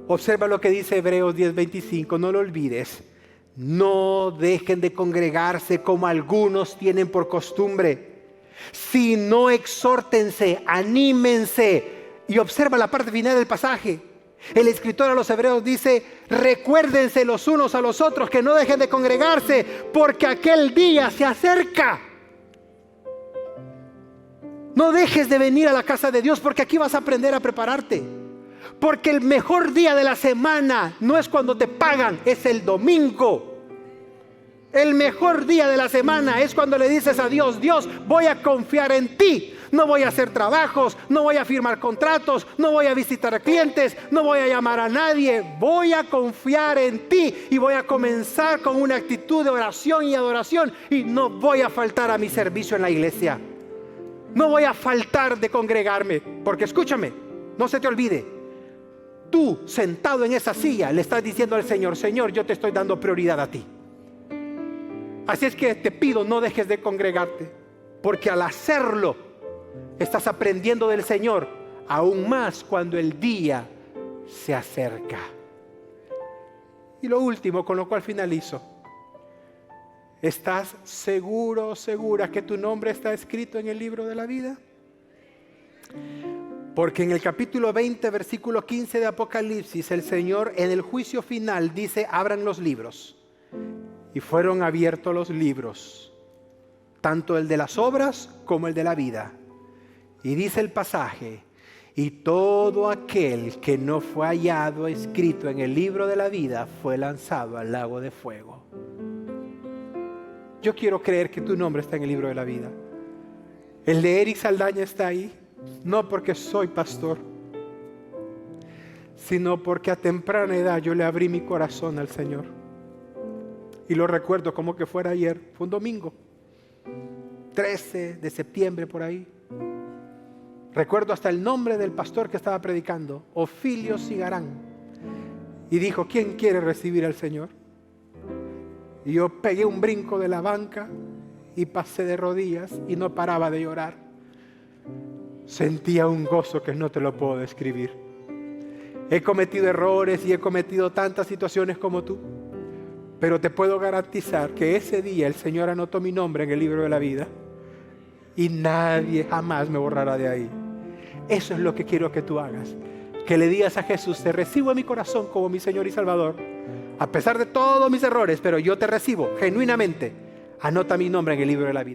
Observa lo que dice Hebreos 10:25, no lo olvides. No dejen de congregarse como algunos tienen por costumbre, sino exhórtense, anímense. Y observa la parte final del pasaje. El escritor a los Hebreos dice: recuérdense los unos a los otros, que no dejen de congregarse, porque aquel día se acerca. No dejes de venir a la casa de Dios, porque aquí vas a aprender a prepararte. Porque el mejor día de la semana no es cuando te pagan, es el domingo. El mejor día de la semana es cuando le dices a Dios: Dios, voy a confiar en ti. No voy a hacer trabajos, no voy a firmar contratos, no voy a visitar a clientes, no voy a llamar a nadie. Voy a confiar en ti y voy a comenzar con una actitud de oración y adoración. Y no voy a faltar a mi servicio en la iglesia. No voy a faltar de congregarme. Porque escúchame, no se te olvide. Tú, sentado en esa silla, le estás diciendo al Señor: Señor, yo te estoy dando prioridad a ti. Así es que te pido, no dejes de congregarte, porque al hacerlo estás aprendiendo del Señor, aún más cuando el día se acerca. Y lo último, con lo cual finalizo: ¿estás seguro o segura que tu nombre está escrito en el libro de la vida? Porque en el capítulo 20, versículo 15 de Apocalipsis, el Señor en el juicio final dice: abran los libros. Y fueron abiertos los libros, tanto el de las obras como el de la vida. Y dice el pasaje: y todo aquel que no fue hallado escrito en el libro de la vida fue lanzado al lago de fuego. Yo quiero creer que tu nombre está en el libro de la vida. El de Eric Saldaña está ahí, no porque soy pastor, sino porque a temprana edad yo le abrí mi corazón al Señor. Y lo recuerdo como que fuera ayer. Fue un domingo, 13 de septiembre por ahí. Recuerdo hasta el nombre del pastor que estaba predicando, Ofilio Cigarán. Y dijo: ¿quién quiere recibir al Señor? Y yo pegué un brinco de la banca y pasé de rodillas y no paraba de llorar. Sentía un gozo que no te lo puedo describir. He cometido errores y he cometido tantas situaciones como tú, pero te puedo garantizar que ese día el Señor anotó mi nombre en el libro de la vida y nadie jamás me borrará de ahí. Eso es lo que quiero que tú hagas. Que le digas a Jesús: te recibo en mi corazón como mi Señor y Salvador, a pesar de todos mis errores, pero yo te recibo genuinamente. Anota mi nombre en el libro de la vida.